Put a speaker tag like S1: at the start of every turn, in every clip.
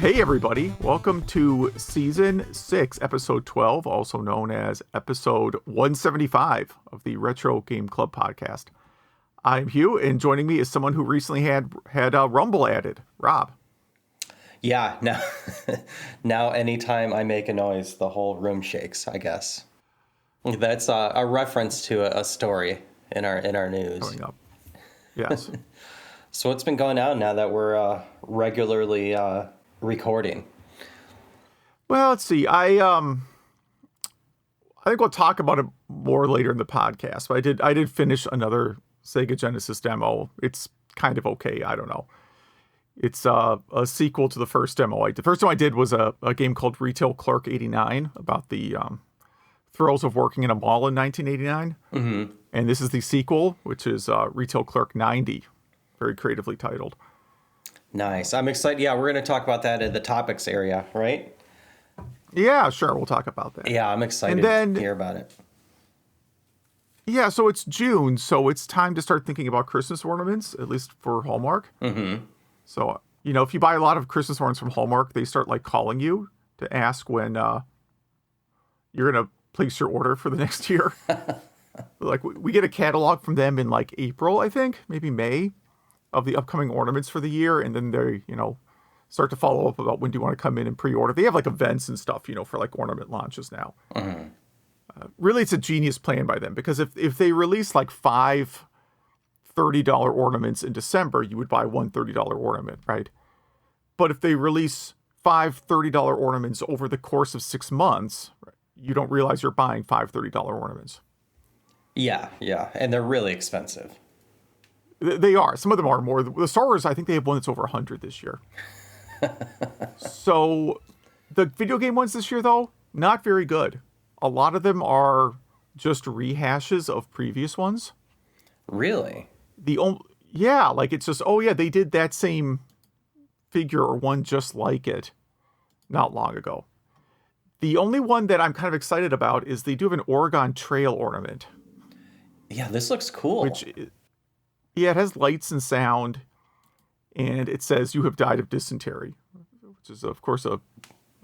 S1: Hey everybody, welcome to Season 6, Episode 12, also known as Episode 175 of the Retro Game Club podcast. I'm Hugh, and joining me is someone who recently had Rumble added, Rob.
S2: Yeah, now anytime I make a noise, the whole room shakes, I guess. That's a reference to a story in our news.
S1: Coming up. Yes.
S2: So what's been going on now that we're regularly recording?
S1: Well, let's see. I think we'll talk about it more later in the podcast. But I did finish another Sega Genesis demo. It's kind of okay. I don't know. It's a sequel to the first demo. The first demo I did was a game called Resale Clerk 89 about the thrills of working in a mall in 1989. Mm-hmm. And this is the sequel, which is Resale Clerk 90. Very creatively titled.
S2: Nice. I'm excited. Yeah, we're going to talk about that in the topics area, right?
S1: Yeah, sure. We'll talk about that.
S2: Yeah, I'm excited to hear about it.
S1: Yeah, so it's June, so it's time to start thinking about Christmas ornaments, at least for Hallmark. Mm-hmm. So, if you buy a lot of Christmas ornaments from Hallmark, they start, calling you to ask when you're going to place your order for the next year. We get a catalog from them in, April, I think, maybe May, of the upcoming ornaments for the year, and then they, start to follow up about when do you want to come in and pre-order. They have, events and stuff, for, ornament launches now. Mm-hmm. Really, it's a genius plan by them, because if they release, 5 $30 ornaments in December, you would buy one $30 ornament, right? But if they release 5 $30 ornaments over the course of 6 months, you don't realize you're buying 5 $30 ornaments.
S2: Yeah, and they're really expensive.
S1: They are. Some of them are more. The Star Wars, I think they have one that's over 100 this year. So the video game ones this year, though, not very good. A lot of them are just rehashes of previous ones.
S2: Really?
S1: It's just, they did that same figure or one just like it not long ago. The only one that I'm kind of excited about is they do have an Oregon Trail ornament.
S2: Yeah, this looks cool.
S1: It has lights and sound, and it says you have died of dysentery, which is, of course, a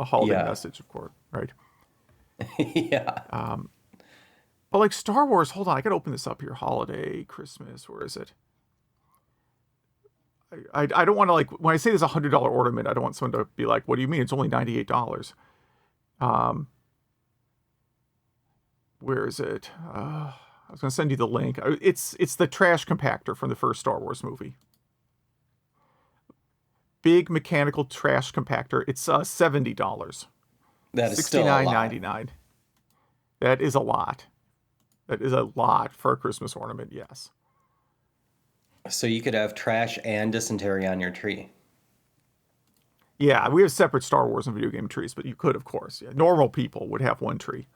S1: holiday message, of course, right?
S2: Yeah.
S1: But Star Wars, hold on, I gotta open this up here. Holiday, Christmas, where is it? I don't want to, when I say there's $100 ornament, I don't want someone to be like, what do you mean? It's only $98. Where is it? I was going to send you the link. It's the trash compactor from the first Star Wars movie. Big mechanical trash compactor. It's $70.
S2: That is still a lot.
S1: $69.99. That is a lot. That is a lot for a Christmas ornament, yes.
S2: So you could have trash and dysentery on your tree.
S1: Yeah, we have separate Star Wars and video game trees, but you could, of course. Yeah. Normal people would have one tree.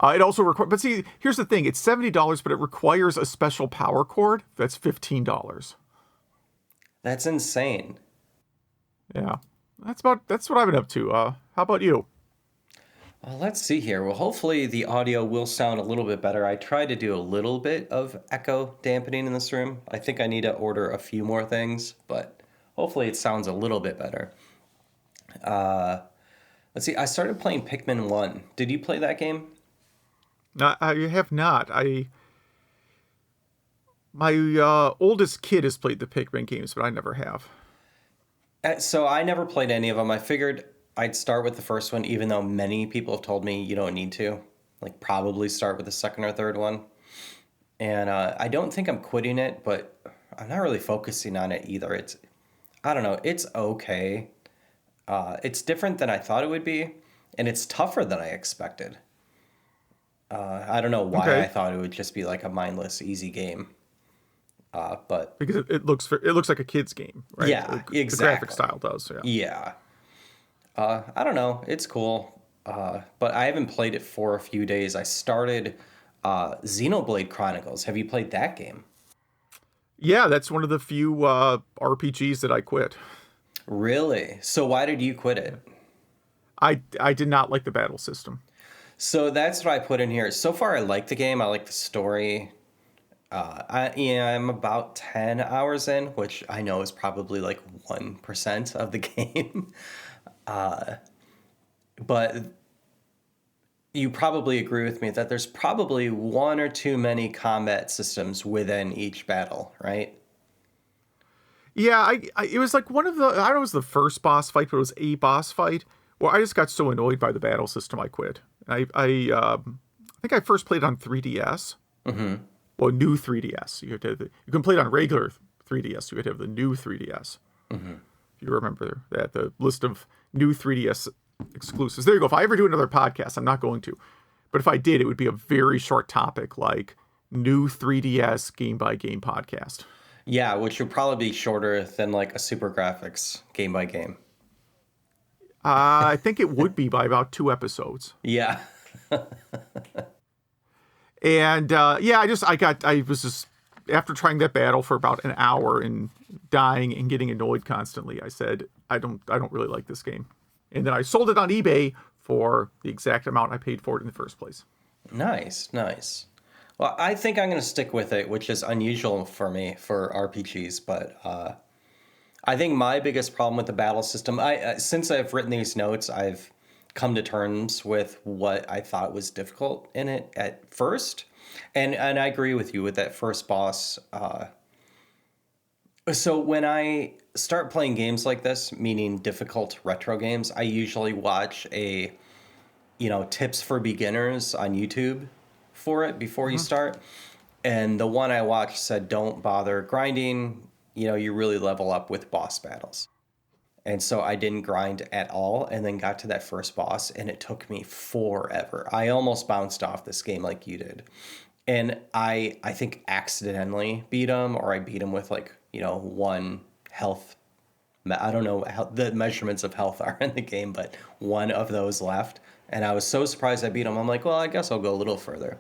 S1: It also requires, but see, here's the thing: it's $70, but it requires a special power cord. That's $15.
S2: That's insane.
S1: Yeah, that's what I've been up to. How about you?
S2: Let's see here. Well, hopefully the audio will sound a little bit better. I tried to do a little bit of echo dampening in this room. I think I need to order a few more things, but hopefully it sounds a little bit better. Let's see. I started playing Pikmin 1. Did you play that game?
S1: No, I have not. My oldest kid has played the Pikmin games, but I never have.
S2: So I never played any of them. I figured I'd start with the first one, even though many people have told me you don't need to. Probably start with the second or third one. And I don't think I'm quitting it, but I'm not really focusing on it either. I don't know. It's okay. It's different than I thought it would be, and it's tougher than I expected. I don't know why I thought it would just be a mindless, easy game. But
S1: because it looks like a kid's game, right?
S2: Yeah, exactly.
S1: The graphic style does.
S2: Yeah. I don't know. It's cool. But I haven't played it for a few days. I started Xenoblade Chronicles. Have you played that game?
S1: Yeah, that's one of the few RPGs that I quit.
S2: Really? So why did you quit it?
S1: I did not like the battle system.
S2: So that's what I put in here. So far, I like the game. I like the story. I'm about 10 hours in, which I know is probably like 1% of the game. But you probably agree with me that there's probably one or too many combat systems within each battle, right?
S1: Yeah, it was like one of the, I don't know, it was the first boss fight, but it was a boss fight. Well, I just got so annoyed by the battle system, I quit. I think I first played on 3DS.
S2: Mm-hmm.
S1: Well, new 3DS. You can play it on regular 3DS. You had to have the new 3DS.
S2: Mm-hmm.
S1: If you remember that, the list of new 3DS exclusives. There you go. If I ever do another podcast, I'm not going to. But if I did, it would be a very short topic, like new 3DS game by game podcast.
S2: Yeah, which would probably be shorter than like a Super Graphics game by game.
S1: I think it would be by about 2 episodes.
S2: Yeah.
S1: And yeah, I was just, after trying that battle for about an hour and dying and getting annoyed constantly, I said, I don't really like this game. And then I sold it on eBay for the exact amount I paid for it in the first place.
S2: Nice, nice. Well, I think I'm going to stick with it, which is unusual for me for RPGs, but I think my biggest problem with the battle system, since I've written these notes, I've come to terms with what I thought was difficult in it at first. And I agree with you with that first boss. So when I start playing games like this, meaning difficult retro games, I usually watch tips for beginners on YouTube for it before you start. And the one I watched said, don't bother grinding. You really level up with boss battles. And so I didn't grind at all and then got to that first boss and it took me forever. I almost bounced off this game like you did. And I think accidentally beat him, or I beat him with one health. I don't know how the measurements of health are in the game, but one of those left. And I was so surprised I beat him. I'm like, well, I guess I'll go a little further.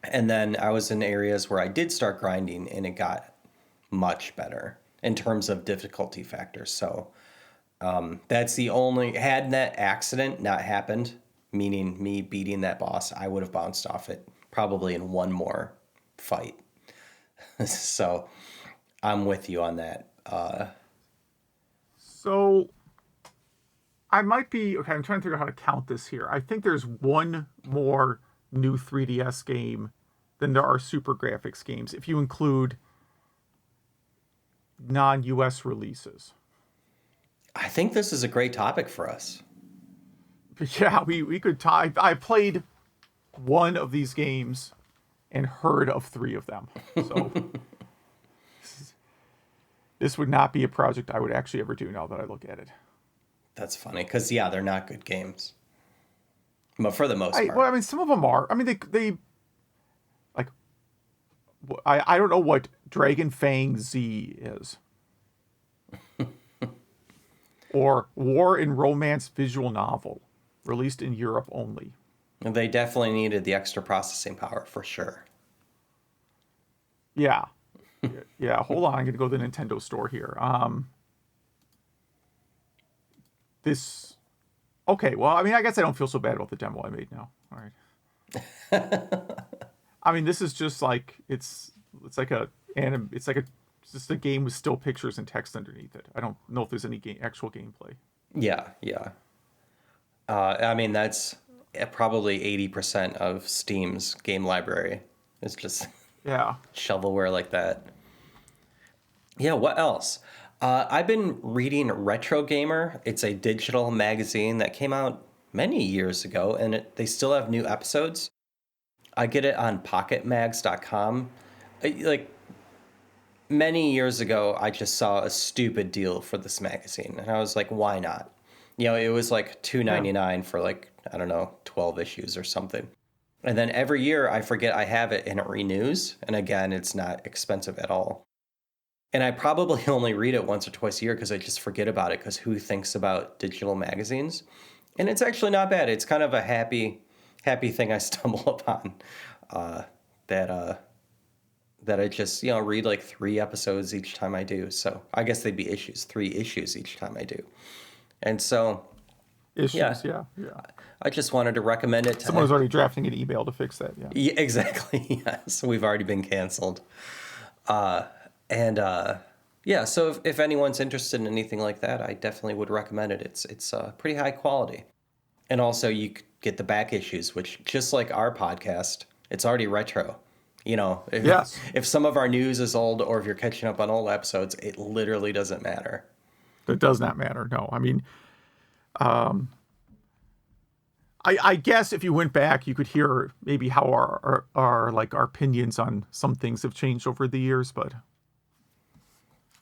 S2: And then I was in areas where I did start grinding and it got much better in terms of difficulty factors. So that's the only, had that accident not happened, meaning me beating that boss, I would have bounced off it probably in one more fight. So I'm with you on that.
S1: So I might be, okay, I'm trying to figure out how to count this here. I think there's one more new 3DS game than there are Super Graphics games, if you include non-US releases.
S2: I think this is a great topic for us.
S1: But yeah, we could tie. I played one of these games and heard of 3 of them. So this would not be a project I would actually ever do now that I look at it.
S2: That's funny because, yeah, they're not good games. But for the most part.
S1: Well, I mean, some of them are. I mean, they like, I don't know what Dragon Fang Z is. Or War and Romance visual novel, released in Europe only.
S2: They definitely needed the extra processing power for sure.
S1: Yeah. Yeah, hold on. I'm going to go to the Nintendo store here. Okay, well, I mean, I guess I don't feel so bad about the demo I made now. All right. I mean, this is just like, it's like just a game with still pictures and text underneath it. I don't know if there's any actual gameplay.
S2: Yeah, yeah. I mean, that's probably 80% of Steam's game library. It's just shovelware like that. Yeah, what else? I've been reading Retro Gamer. It's a digital magazine that came out many years ago, and they still have new episodes. I get it on pocketmags.com. Like, many years ago, I just saw a stupid deal for this magazine, and I was like, why not? It was like $2.99 for like, I don't know, 12 issues or something. And then every year I forget I have it and it renews. And again, it's not expensive at all. And I probably only read it once or twice a year because I just forget about it, because who thinks about digital magazines? And it's actually not bad. It's kind of a happy thing I stumble upon that I just, read like 3 episodes each time I do. So I guess they'd be issues, 3 issues each time I do. And so
S1: issues.
S2: Yeah.
S1: Yeah.
S2: I just wanted to recommend it to
S1: Someone was already drafting an email to fix that. Yeah.
S2: Yeah, exactly. Yes, we've already been canceled. And yeah, so if anyone's interested in anything like that, I definitely would recommend it. It's pretty high quality. And also you could get the back issues, which just like our podcast, it's already retro. You know,
S1: Yes.
S2: if some of our news is old or if you're catching up on old episodes, it literally doesn't matter.
S1: It does not matter. No, I mean, I guess if you went back, you could hear maybe how our like our opinions on some things have changed over the years, but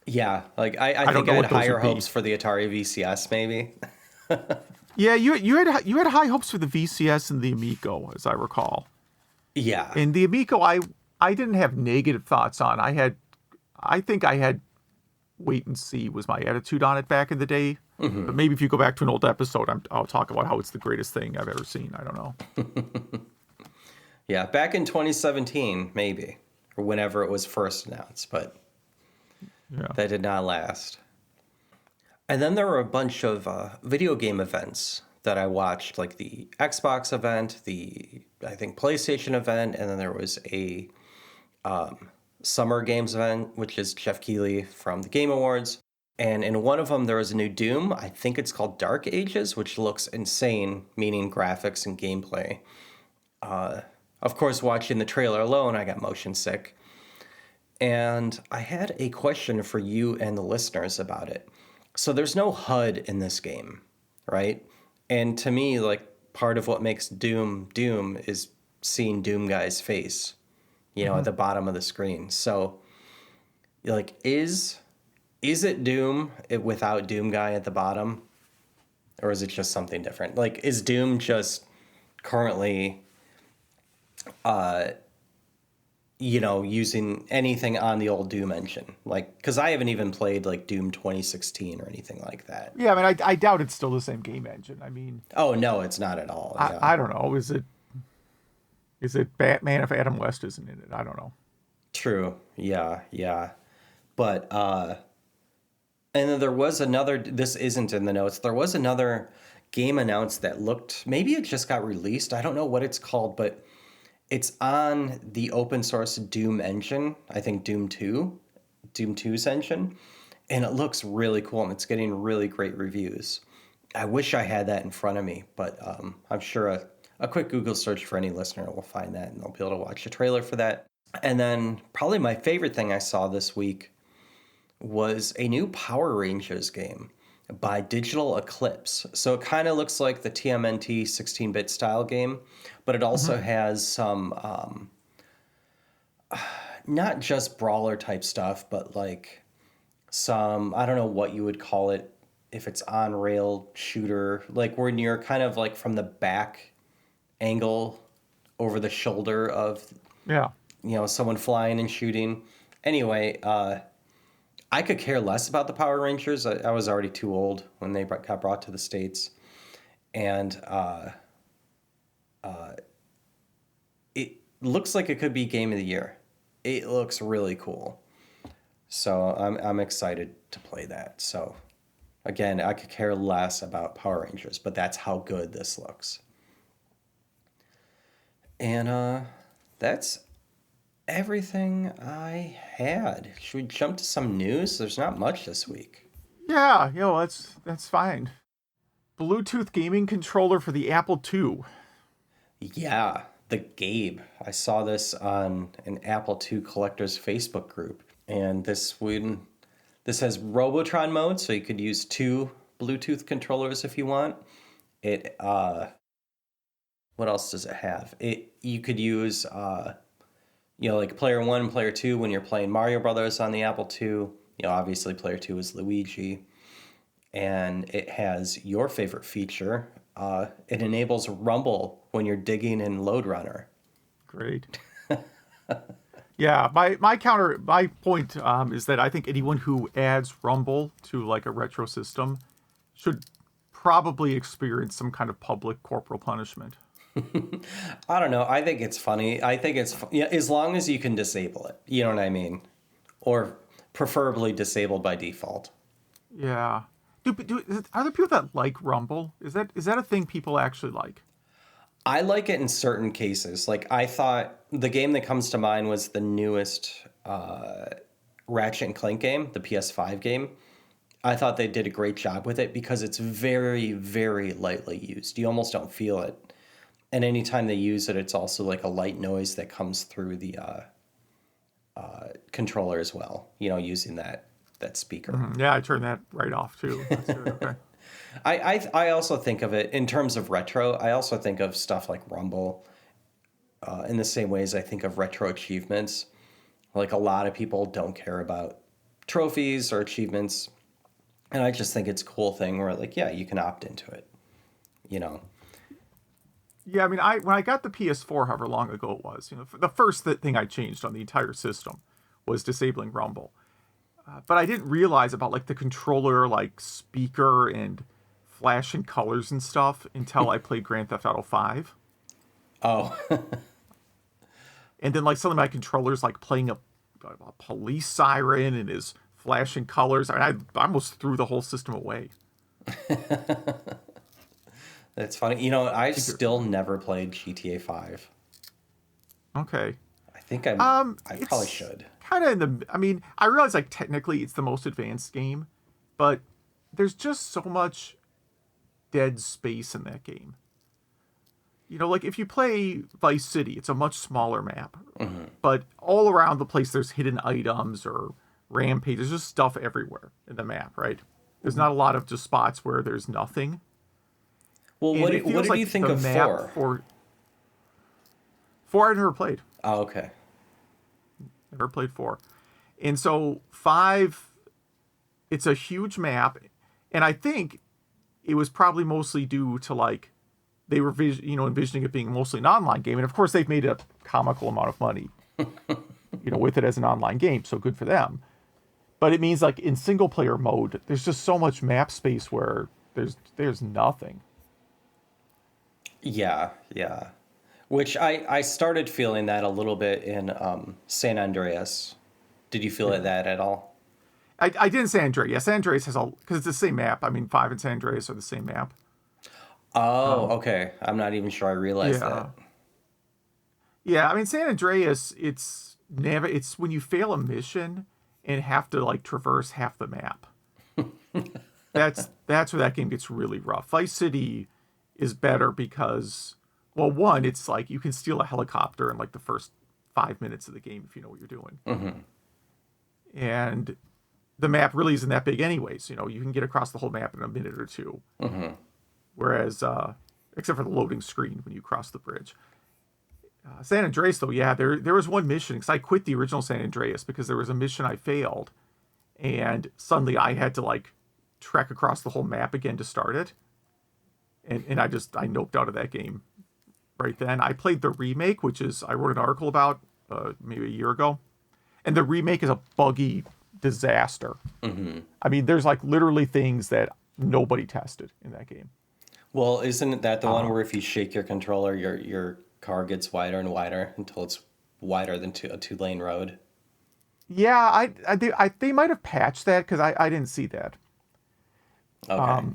S2: Yeah, like I
S1: don't
S2: think
S1: know
S2: I had
S1: what those
S2: higher
S1: would be.
S2: hopes for the Atari VCS, maybe.
S1: yeah, you had high hopes for the VCS and the Amico, as I recall.
S2: Yeah.
S1: And the Amico, I didn't have negative thoughts on. I think I had wait and see was my attitude on it back in the day. But maybe if you go back to an old episode, I'll talk about how it's the greatest thing I've ever seen. I don't know.
S2: Yeah, back in 2017, maybe, or whenever it was first announced, but
S1: Yeah.
S2: that did not last. And then there were a bunch of video game events that I watched, like the Xbox event, I think PlayStation event, and then there was a Summer Games event, which is Jeff Keighley from the Game Awards. And in one of them, there was a new Doom. I think it's called Dark Ages, which looks insane, meaning graphics and gameplay. Of course, watching the trailer alone, I got motion sick. And I had a question for you and the listeners about it. So there's no HUD in this game, right? And to me, like, part of what makes Doom Doom is seeing Doom Guy's face, you know, at the bottom of the screen. So, like, is it Doom without Doom Guy at the bottom? Or is it just something different? Like, is Doom just currently, you know, using anything on the old Doom engine? Like, because I haven't even played, like, Doom 2016 or anything like that.
S1: Yeah, I mean, I doubt it's still the same game engine. I mean,
S2: Oh, no, it's not at all. Yeah.
S1: I don't know. Is it Batman if Adam West isn't in it? I don't know.
S2: True. Yeah. But, and then there was another, this isn't in the notes, there was another game announced that looked, maybe it just got released. I don't know what it's called, but it's on the open source Doom engine. I think Doom 2's engine. And it looks really cool and it's getting really great reviews. I wish I had that in front of me, but I'm sure a quick Google search for any listener will find that and they'll be able to watch the trailer for that. And then probably my favorite thing I saw this week was a new Power Rangers game by Digital Eclipse. So it kind of looks like the TMNT 16-bit style game, but it also has some, not just brawler type stuff, but like some, I don't know what you would call it, if it's on-rail shooter, like where you're kind of like from the back angle over the shoulder of,
S1: Yeah.
S2: you know, someone flying and shooting. Anyway, I could care less about the Power Rangers. I was already too old when they got brought to the States. And it looks like it could be Game of the Year. It looks really cool. So I'm excited to play that. So again, I could care less about Power Rangers, but that's how good this looks. And that's everything I had. Should we jump to some news? There's not much this week.
S1: Yeah, that's fine. Bluetooth gaming controller for the Apple II.
S2: Yeah, the GABE. I saw this on an Apple II collectors Facebook group. And this has Robotron mode, so you could use 2 Bluetooth controllers if you want. It what else does it have? You could use you know, like player 1 and player 2 when you're playing Mario Brothers on the Apple II. You know, obviously player 2 is Luigi. And it has your favorite feature. It enables rumble when you're digging in Load Runner.
S1: Great. Yeah, my point is that I think anyone who adds rumble to like a retro system should probably experience some kind of public corporal punishment.
S2: I don't know. I think it's funny. I think it's yeah, as long as you can disable it. You know what I mean? Or preferably disabled by default.
S1: Yeah. Are there people that like Rumble? Is that a thing people actually like?
S2: I like it in certain cases. Like, I thought the game that comes to mind was the newest Ratchet and Clank game, the PS5 game. I thought they did a great job with it because it's very, very lightly used. You almost don't feel it. And anytime they use it, it's also like a light noise that comes through the controller as well, using that speaker.
S1: Yeah, I turned that right off too. That's good. Okay.
S2: I also think of it in terms of retro. I also think of stuff like Rumble in the same ways I think of retro achievements. Like, a lot of people don't care about trophies or achievements. And I just think it's a cool thing where, like, yeah, you can opt into it, you know?
S1: Yeah, I mean, when I got the PS4, however long ago it was, the first thing I changed on the entire system was disabling Rumble. But I didn't realize about like the controller, like speaker and flashing colors and stuff until I played Grand Theft Auto 5.
S2: Oh,
S1: And then like some of my controllers like playing a police siren and is flashing colors. I almost threw the whole system away.
S2: that's funny. I still never played GTA 5.
S1: Okay.
S2: I think I probably
S1: It's
S2: should.
S1: kind of I mean, I realize like technically it's the most advanced game, but there's just so much dead space in that game. Like if you play Vice City, it's a much smaller map, but all around the place there's hidden items or rampage. There's just stuff everywhere in the map, right? There's not a lot of just spots where there's nothing.
S2: Well,
S1: And
S2: what
S1: it
S2: did
S1: feels like
S2: you think
S1: the
S2: of
S1: map
S2: 4?
S1: 4 I've never played.
S2: Oh, okay.
S1: Never played 4. And so 5, it's a huge map, and I think it was probably mostly due to like they were envisioning it being mostly an online game, and of course they've made a comical amount of money with it as an online game, so good for them. But it means like in single player mode there's just so much map space where there's nothing.
S2: Yeah, yeah. Which I started feeling that a little bit in San Andreas. Did you feel that at all?
S1: I didn't San Andreas. Yeah, San Andreas has all, because it's the same map. I mean, 5 and San Andreas are the same map.
S2: Oh, okay. I'm not even sure I realized
S1: Yeah.
S2: that.
S1: Yeah, I mean, San Andreas, it's when you fail a mission and have to like traverse half the map. That's where that game gets really rough. Vice City is better because, well, one, it's like you can steal a helicopter in like the first 5 minutes of the game if you know what you're doing. And the map really isn't that big anyways. You can get across the whole map in a minute or two. Whereas, except for the loading screen when you cross the bridge. San Andreas, though, yeah, there was one mission, because I quit the original San Andreas because there was a mission I failed, and suddenly I had to, like, trek across the whole map again to start it. And I noped out of that game right then. I played the remake, which is, I wrote an article about maybe a year ago, and the remake is a buggy disaster. I mean, there's, like, literally things that nobody tested in that game.
S2: Well, isn't that the one where if you shake your controller, your car gets wider and wider until it's wider than a 2-lane road?
S1: Yeah, they might have patched that because I didn't see that.
S2: Okay.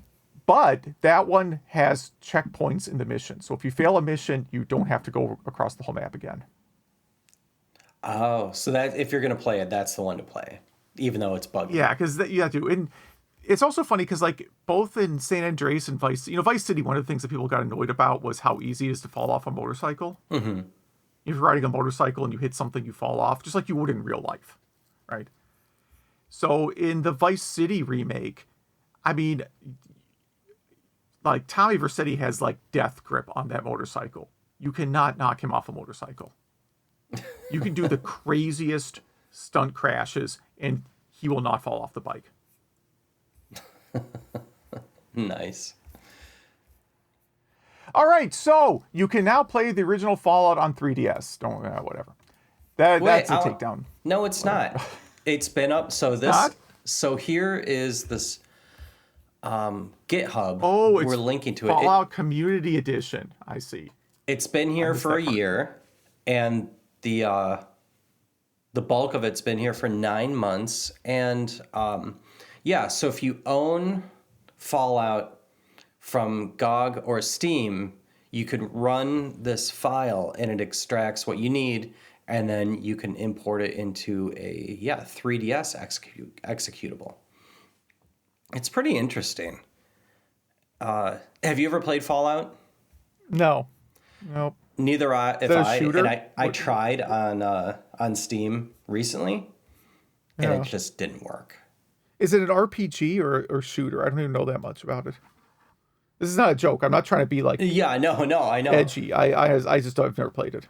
S1: But that one has checkpoints in the mission. So if you fail a mission, you don't have to go across the whole map again.
S2: Oh, so that if you're going to play it, that's the one to play, even though it's buggy.
S1: Yeah, because you have to. And it's also funny because, like, both in San Andreas and Vice City, one of the things that people got annoyed about was how easy it is to fall off a motorcycle. If you're riding a motorcycle and you hit something, you fall off, just like you would in real life, right? So in the Vice City remake, I mean, like, Tommy Vercetti has, like, death grip on that motorcycle. You cannot knock him off a motorcycle. You can do the craziest stunt crashes, and he will not fall off the bike.
S2: Nice.
S1: All right, so you can now play the original Fallout on 3DS. Don't whatever. That's a takedown.
S2: No, it's not. It's been up. So
S1: not?
S2: So here is this GitHub.
S1: Oh,
S2: we're linking to it.
S1: Fallout Community Edition. I see.
S2: It's been here for a year, and the bulk of it's been here for 9 months. And yeah, so if you own Fallout from GOG or Steam, you could run this file and it extracts what you need, and then you can import it into a 3DS executable. It's pretty interesting. Have you ever played Fallout?
S1: No. Nope.
S2: Neither have
S1: Is that a
S2: I.
S1: shooter?
S2: And I tried on Steam recently, and
S1: Yeah.
S2: it just didn't work.
S1: Is it an RPG or shooter? I don't even know that much about it. This is not a joke. I'm not trying to be like
S2: Yeah, I know.
S1: edgy. I just I've never played it.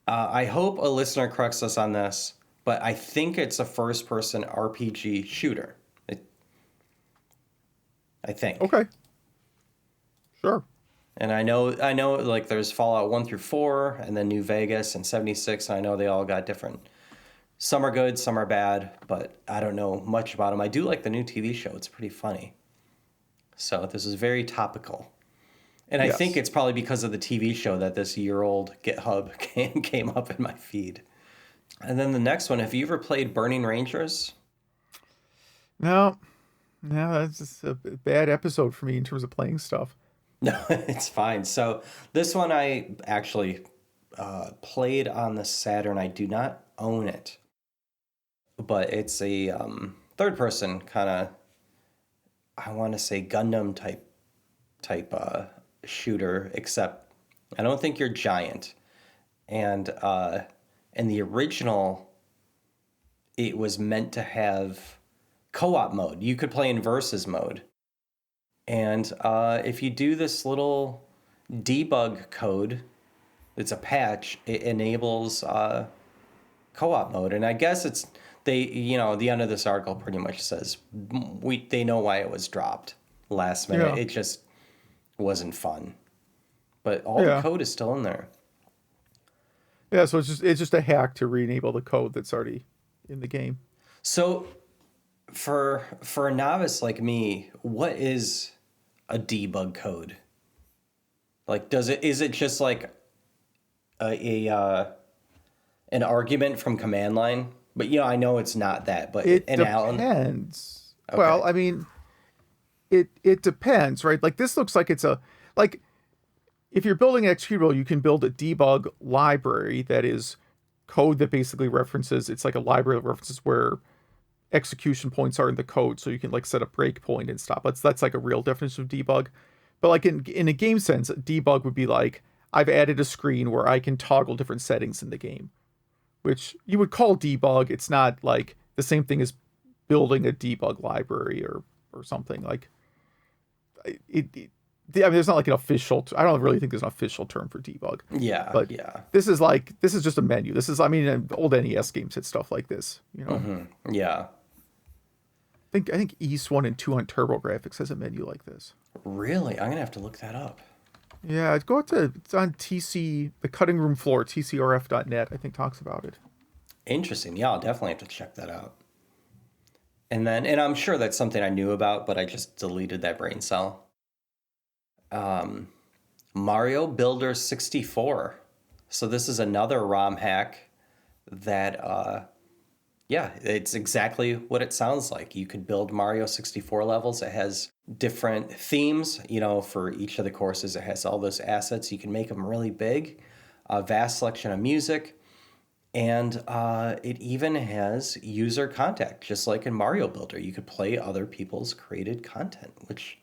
S2: I hope a listener corrects us on this, but I think it's a first-person RPG shooter. I think.
S1: Okay. Sure.
S2: And I know, like there's Fallout 1 through 4, and then New Vegas and 76, and I know they all got different. Some are good, some are bad, but I don't know much about them. I do like the new TV show. It's pretty funny. So this is very topical. And I think it's probably because of the TV show that this year-old GitHub came up in my feed. And then the next one, have you ever played Burning Rangers?
S1: No, that's just a bad episode for me in terms of playing stuff.
S2: No, it's fine. So this one I actually played on the Saturn. I do not own it, but it's a third-person kind of, I want to say Gundam type shooter, except I don't think you're giant. And in the original, it was meant to have co-op mode. You could play in versus mode. And if you do this little debug code, it's a patch, it enables co-op mode. And I guess the end of this article pretty much says they know why it was dropped last minute.
S1: Yeah.
S2: It just wasn't fun. But all the code is still in there.
S1: Yeah, so it's just a hack to re-enable the code that's already in the game.
S2: So for a novice like me, what is a debug code? Like, is it just like an argument from command line? But I know it's not that. But
S1: It depends.
S2: Okay.
S1: Well, I mean, it depends, right? Like this looks like it's if you're building an executable, you can build a debug library that is code that basically references. It's like a library that references where execution points are in the code, so you can like set a breakpoint and stop. That's like a real definition of debug. But like in a game sense, debug would be like I've added a screen where I can toggle different settings in the game, which you would call debug. It's not like the same thing as building a debug library or something like it. I mean, there's not like an official. I don't really think there's an official term for debug.
S2: Yeah,
S1: but
S2: yeah.
S1: This is just a menu. This is, I mean, old NES games had stuff like this.
S2: Mm-hmm. Yeah.
S1: I think Ys 1 and 2 on TurboGrafx has a menu like this.
S2: Really, I'm gonna have to look that up.
S1: Yeah, it's on TC, the cutting room floor, tcrf.net. I think talks about it.
S2: Interesting. Yeah, I'll definitely have to check that out. And I'm sure that's something I knew about, but I just deleted that brain cell. Mario Builder 64. So this is another ROM hack that, it's exactly what it sounds like. You could build Mario 64 levels. It has different themes, for each of the courses. It has all those assets. You can make them really big, a vast selection of music, and it even has user contact, just like in Mario Builder. You could play other people's created content, which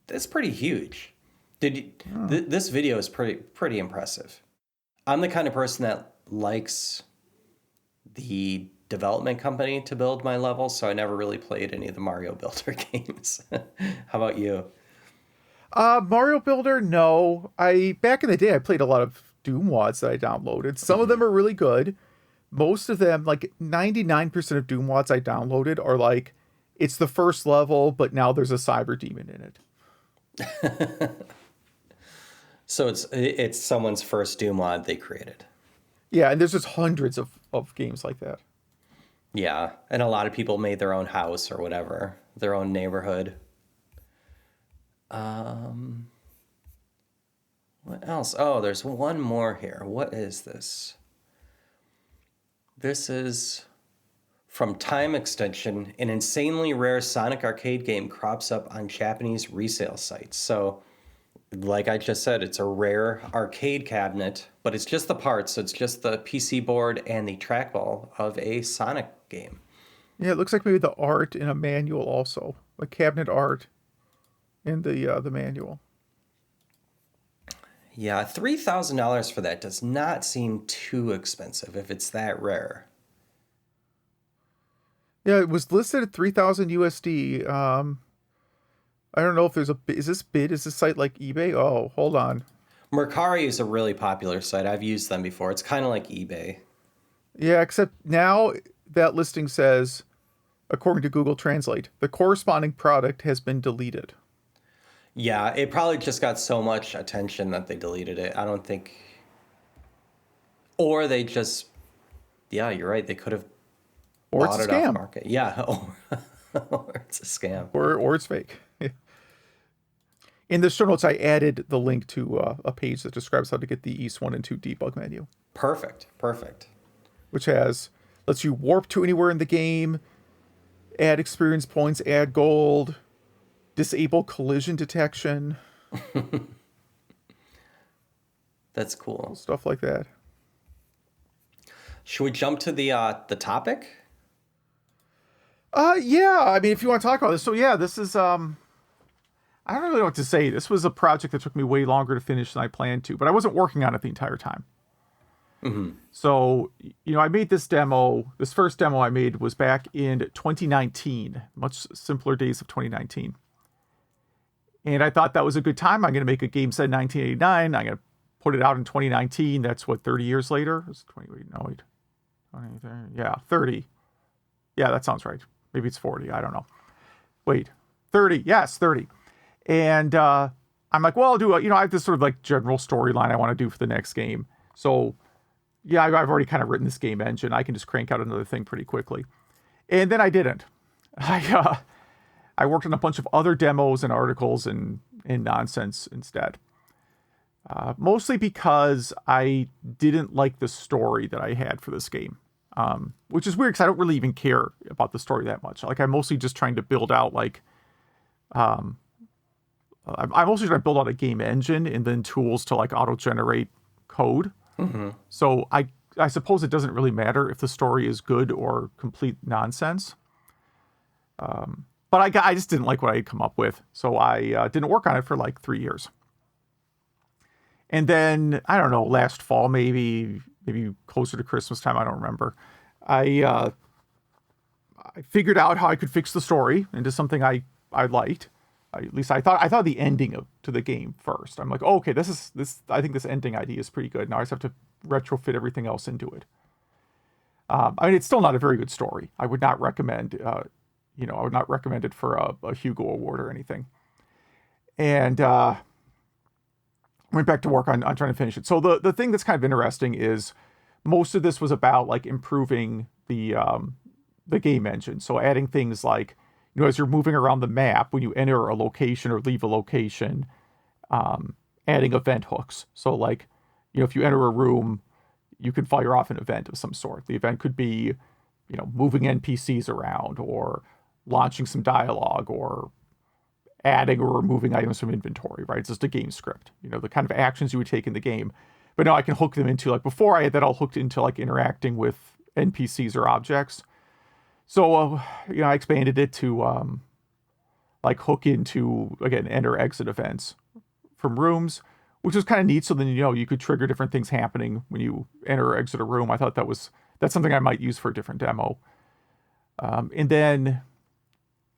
S2: that's pretty huge. This video is pretty impressive. I'm the kind of person that likes the development company to build my levels, so I never really played any of the Mario Builder games. How about you?
S1: Mario Builder, no. Back in the day, I played a lot of Doom wads that I downloaded. Some of them are really good. Most of them, like 99% of Doom wads I downloaded are like, it's the first level, but now there's a cyber demon in it.
S2: So it's someone's first Doom mod they created.
S1: Yeah, and there's just hundreds of games like that.
S2: Yeah, and a lot of people made their own house or whatever, their own neighborhood. What else? Oh, there's one more here. What is this? This is From Time Extension, an insanely rare Sonic arcade game crops up on Japanese resale sites. So, like I just said, it's a rare arcade cabinet, but it's just the parts. So it's just the PC board and the trackball of a Sonic game.
S1: Yeah, it looks like maybe the art in a manual also, like cabinet art in the manual.
S2: Yeah, $3,000 for that does not seem too expensive if it's that rare.
S1: Yeah, it was listed at 3,000 USD. I don't know if there's is this site like eBay? Oh, hold on.
S2: Mercari is a really popular site. I've used them before. It's kind of like eBay.
S1: Yeah, except now that listing says, according to Google Translate, the corresponding product has been deleted.
S2: Yeah, it probably just got so much attention that they deleted it. I don't think... Or they just... Yeah, you're right. They could have
S1: Or it's
S2: bought
S1: a
S2: it
S1: scam.
S2: off market. Yeah, or it's a scam.
S1: Or it's fake. In the show notes, I added the link to a page that describes how to get the Ys 1 and 2 debug menu.
S2: Perfect.
S1: Which lets you warp to anywhere in the game, add experience points, add gold, disable collision detection.
S2: That's cool.
S1: Stuff like that.
S2: Should we jump to the topic?
S1: Yeah. I mean, if you want to talk about this. So yeah, this is I don't really know what to say. This was a project that took me way longer to finish than I planned to, but I wasn't working on it the entire time.
S2: Mm-hmm.
S1: So, I made this demo. This first demo I made was back in 2019, much simpler days of 2019. And I thought that was a good time. I'm going to make a game set in 1989. I'm going to put it out in 2019. That's what, 30 years later? It's 20, wait, no, wait. 20, 30, yeah, 30. Yeah, that sounds right. Maybe it's 40. I don't know. Wait, 30. Yes, 30. And I'm like, well, I'll do I have this sort of like general storyline I want to do for the next game. So, yeah, I've already kind of written this game engine. I can just crank out another thing pretty quickly. And then I didn't. I worked on a bunch of other demos and articles and nonsense instead. Mostly because I didn't like the story that I had for this game. Which is weird because I don't really even care about the story that much. Like, I'm mostly just trying to build out I'm mostly trying to build out a game engine and then tools to like auto-generate code.
S2: Mm-hmm.
S1: So I suppose it doesn't really matter if the story is good or complete nonsense. But I just didn't like what I had come up with. So I didn't work on it for like 3 years. And then, I don't know, last fall, maybe closer to Christmas time, I don't remember. I figured out how I could fix the story into something I liked. At least I thought the ending to the game first. I'm like, oh, okay, this. I think this ending idea is pretty good. Now I just have to retrofit everything else into it. I mean, it's still not a very good story. I would not recommend. I would not recommend it for a Hugo Award or anything. And went back to work on trying to finish it. So the thing that's kind of interesting is most of this was about like improving the game engine. So adding things like, as you're moving around the map, when you enter a location or leave a location, adding event hooks. So like, if you enter a room, you can fire off an event of some sort. The event could be, moving NPCs around or launching some dialogue or adding or removing items from inventory, right? It's just a game script, the kind of actions you would take in the game. But now I can hook them into, like, before I had that all hooked into like interacting with NPCs or objects. So, I expanded it to, like, hook into, again, enter exit events from rooms, which was kind of neat. So then, you could trigger different things happening when you enter or exit a room. I thought that's something I might use for a different demo. And then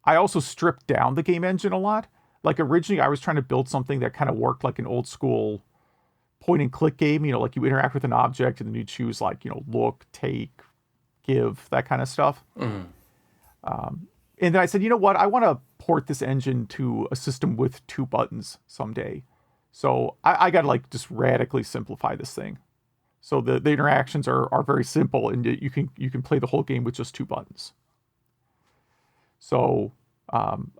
S1: I also stripped down the game engine a lot. Like, originally I was trying to build something that kind of worked like an old school point and click game, like you interact with an object and then you choose like, look, take, give, that kind of stuff.
S2: Mm-hmm.
S1: And then I said, you know what? I want to port this engine to a system with 2 buttons someday. So I got to like just radically simplify this thing. So the interactions are very simple and you can play the whole game with just 2 buttons. So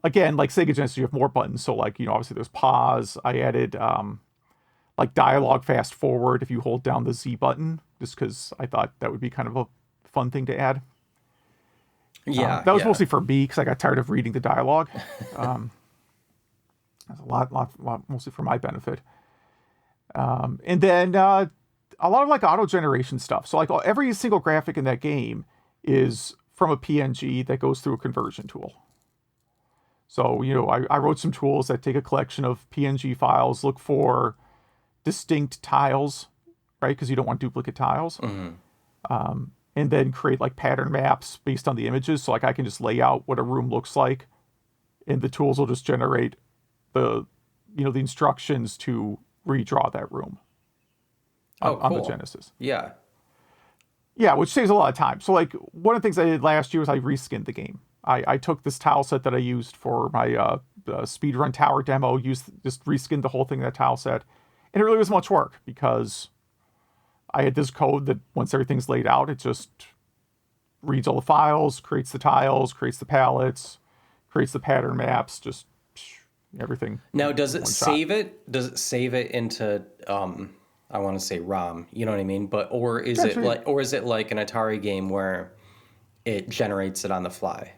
S1: again, like Sega Genesis, you have more buttons. So like, obviously there's pause. I added like dialogue fast forward if you hold down the Z button, just because I thought that would be kind of a fun thing to add.
S2: Yeah,
S1: that was mostly for me because I got tired of reading the dialogue. That's a lot, mostly for my benefit. And then a lot of like auto generation stuff. So like every single graphic in that game is from a PNG that goes through a conversion tool. So, I wrote some tools that take a collection of PNG files, look for distinct tiles, right? Because you don't want duplicate tiles. And then create like pattern maps based on the images. So like I can just lay out what a room looks like, and the tools will just generate the instructions to redraw that room on the Genesis.
S2: Yeah.
S1: Yeah, which saves a lot of time. So like one of the things I did last year was I reskinned the game. I took this tile set that I used for my speedrun tower demo, just reskinned the whole thing in that tile set. And it really was much work because I had this code that once everything's laid out, it just reads all the files, creates the tiles, creates the palettes, creates the pattern maps, just everything.
S2: Now, does it save it? Does it save it into I want to say ROM, you know what I mean? But or is it like an Atari game where it generates it on the fly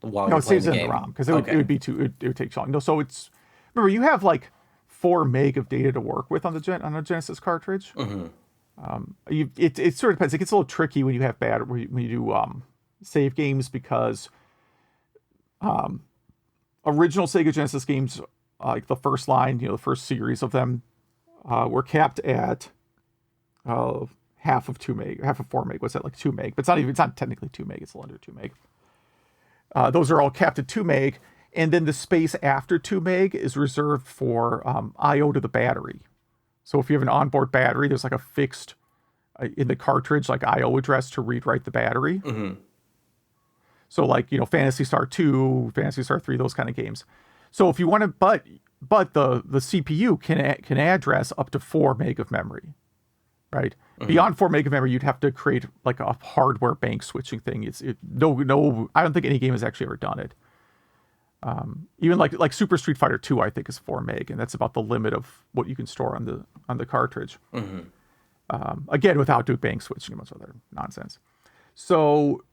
S2: while you're playing the game? No, it saves it in the ROM
S1: because it would take too long. No, so it's, remember, you have like 4 meg of data to work with on a Genesis cartridge. It sort of depends. It gets a little tricky when you have when you do save games because original Sega Genesis games, like the first line, the first series of them, were capped at half of 4 meg. What's that, like 2 meg? But it's not technically 2 meg. It's a little under 2 meg. Those are all capped at 2 meg, and then the space after 2 meg is reserved for I/O to the battery. So if you have an onboard battery, there's like a fixed in the cartridge like I/O address to read-write the battery. So like Phantasy Star 2, Phantasy Star 3, those kind of games. So if you want to, but the CPU can address up to 4 meg of memory, right? Beyond 4 meg of memory, you'd have to create like a hardware bank switching thing. No, I don't think any game has actually ever done it. Even like Super Street Fighter 2, I think, is 4 meg, and that's about the limit of what you can store on the cartridge. Again, without doing bank switching and much other nonsense. So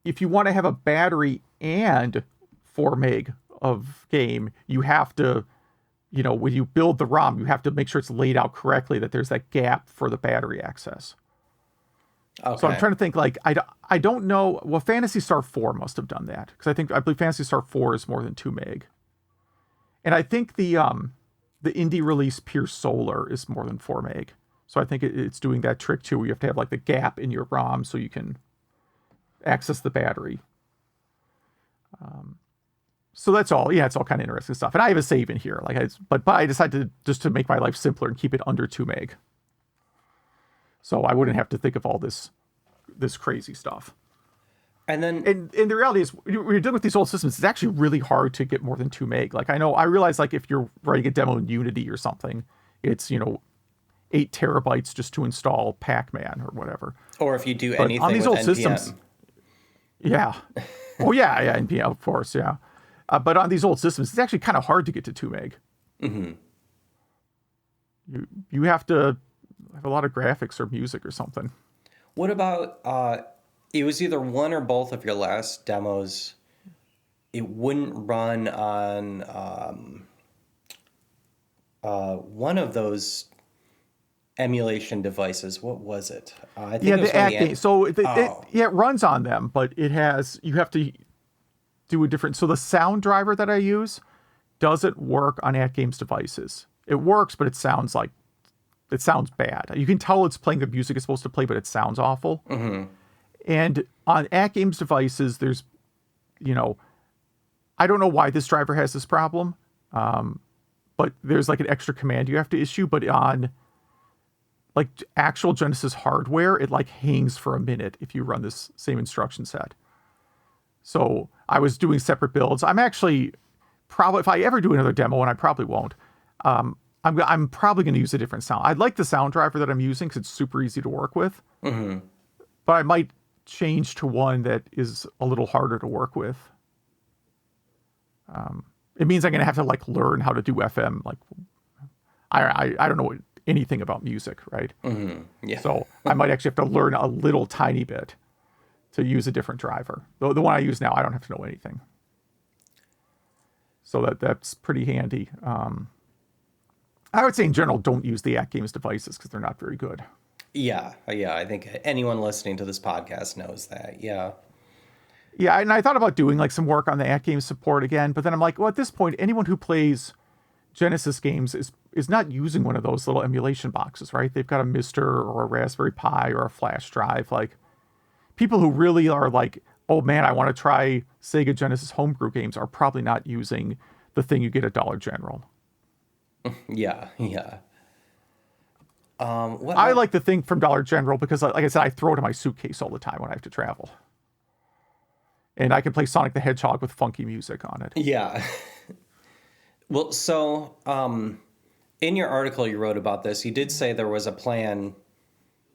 S1: if you want to have a battery and 4 meg of game, you have to, when you build the ROM, you have to make sure it's laid out correctly, that there's that gap for the battery access. Okay. So I'm trying to think, like, I don't know. Well, Phantasy Star 4 must have done that, because I believe Phantasy Star 4 is more than 2 meg. And I think the indie release Pierce Solar is more than 4 meg. So I think it's doing that trick too, where you have to have like the gap in your ROM so you can access the battery. So that's all. Yeah, it's all kind of interesting stuff. And I have a save in here, but I decided to make my life simpler and keep it under 2 meg. So I wouldn't have to think of all this crazy stuff.
S2: And then
S1: and the reality is, when you're dealing with these old systems, it's actually really hard to get more than 2 meg. Like I realize, like, if you're writing a demo in Unity or something, it's 8 terabytes just to install Pac-Man or whatever.
S2: Or if you do anything
S1: on these
S2: with
S1: old
S2: NPM.
S1: systems, yeah. Oh yeah, NPM, of course, yeah. But on these old systems, it's actually kind of hard to get to 2 meg. You have to have a lot of graphics or music or something.
S2: What about it was either one or both of your last demos, it wouldn't run on one of those emulation devices. What was it? I think it was
S1: the game. So it runs on them, but you have to do a different. So the sound driver that I use doesn't work on AtGames devices. It works, but it sounds bad. You can tell it's playing the music it's supposed to play, but it sounds awful. And on AtGames devices, there's, I don't know why this driver has this problem, but there's like an extra command you have to issue. But on like actual Genesis hardware, it like hangs for a minute if you run this same instruction set. So I was doing separate builds. I'm actually probably, if I ever do another demo, and I probably won't, I'm probably going to use a different sound. I like the sound driver that I'm using because it's super easy to work with. But I might change to one that is a little harder to work with. It means I'm going to have to like learn how to do FM. Like, I don't know anything about music, right?
S2: Yeah.
S1: So I might actually have to learn a little tiny bit to use a different driver. The one I use now, I don't have to know anything. So that's pretty handy. I would say in general, don't use the AtGames devices because they're not very good.
S2: Yeah. I think anyone listening to this podcast knows that. Yeah.
S1: Yeah, and I thought about doing like some work on the AtGames support again, but then I'm like, well, at this point, anyone who plays Genesis games is not using one of those little emulation boxes, right? They've got a Mister or a Raspberry Pi or a flash drive. Like, people who really are like, oh man, I want to try Sega Genesis homebrew games are probably not using the thing you get at Dollar General.
S2: Yeah.
S1: I like the thing from Dollar General because, like I said, I throw it in my suitcase all the time when I have to travel. And I can play Sonic the Hedgehog with funky music on it.
S2: Yeah. Well, so in your article you wrote about this, you did say there was a plan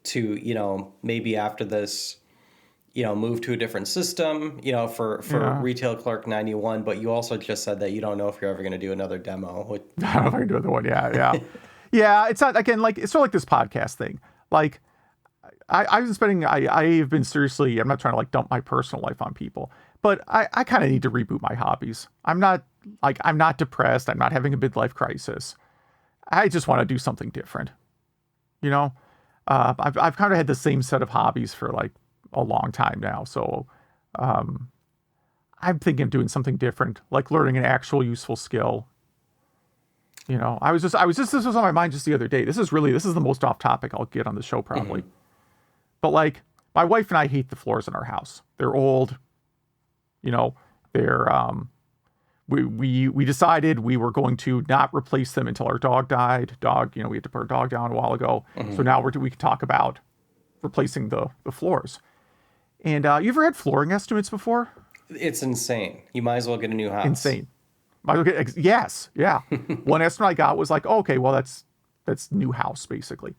S2: to, maybe after this, move to a different system, for Retail Clerk 91. But you also just said that you don't know if you're ever going to do another demo.
S1: I don't know if I can do another one. Yeah. Yeah, it's not, again, like, it's sort of like this podcast thing. Like, I've been seriously, I'm not trying to like dump my personal life on people, but I kind of need to reboot my hobbies. I'm not depressed. I'm not having a midlife crisis. I just want to do something different. I've kind of had the same set of hobbies for like a long time now. So, I'm thinking of doing something different, like learning an actual useful skill. This was on my mind just the other day. This is the most off topic I'll get on the show probably. Mm-hmm. But like, my wife and I hate the floors in our house. They're old. We decided we were going to not replace them until our dog died. We had to put our dog down a while ago. Mm-hmm. So now we can talk about replacing the floors. And you ever had flooring estimates before?
S2: It's insane. You might as well get a new house.
S1: Insane. Yes. Yeah. One estimate I got was like, oh, okay, well, that's new house basically.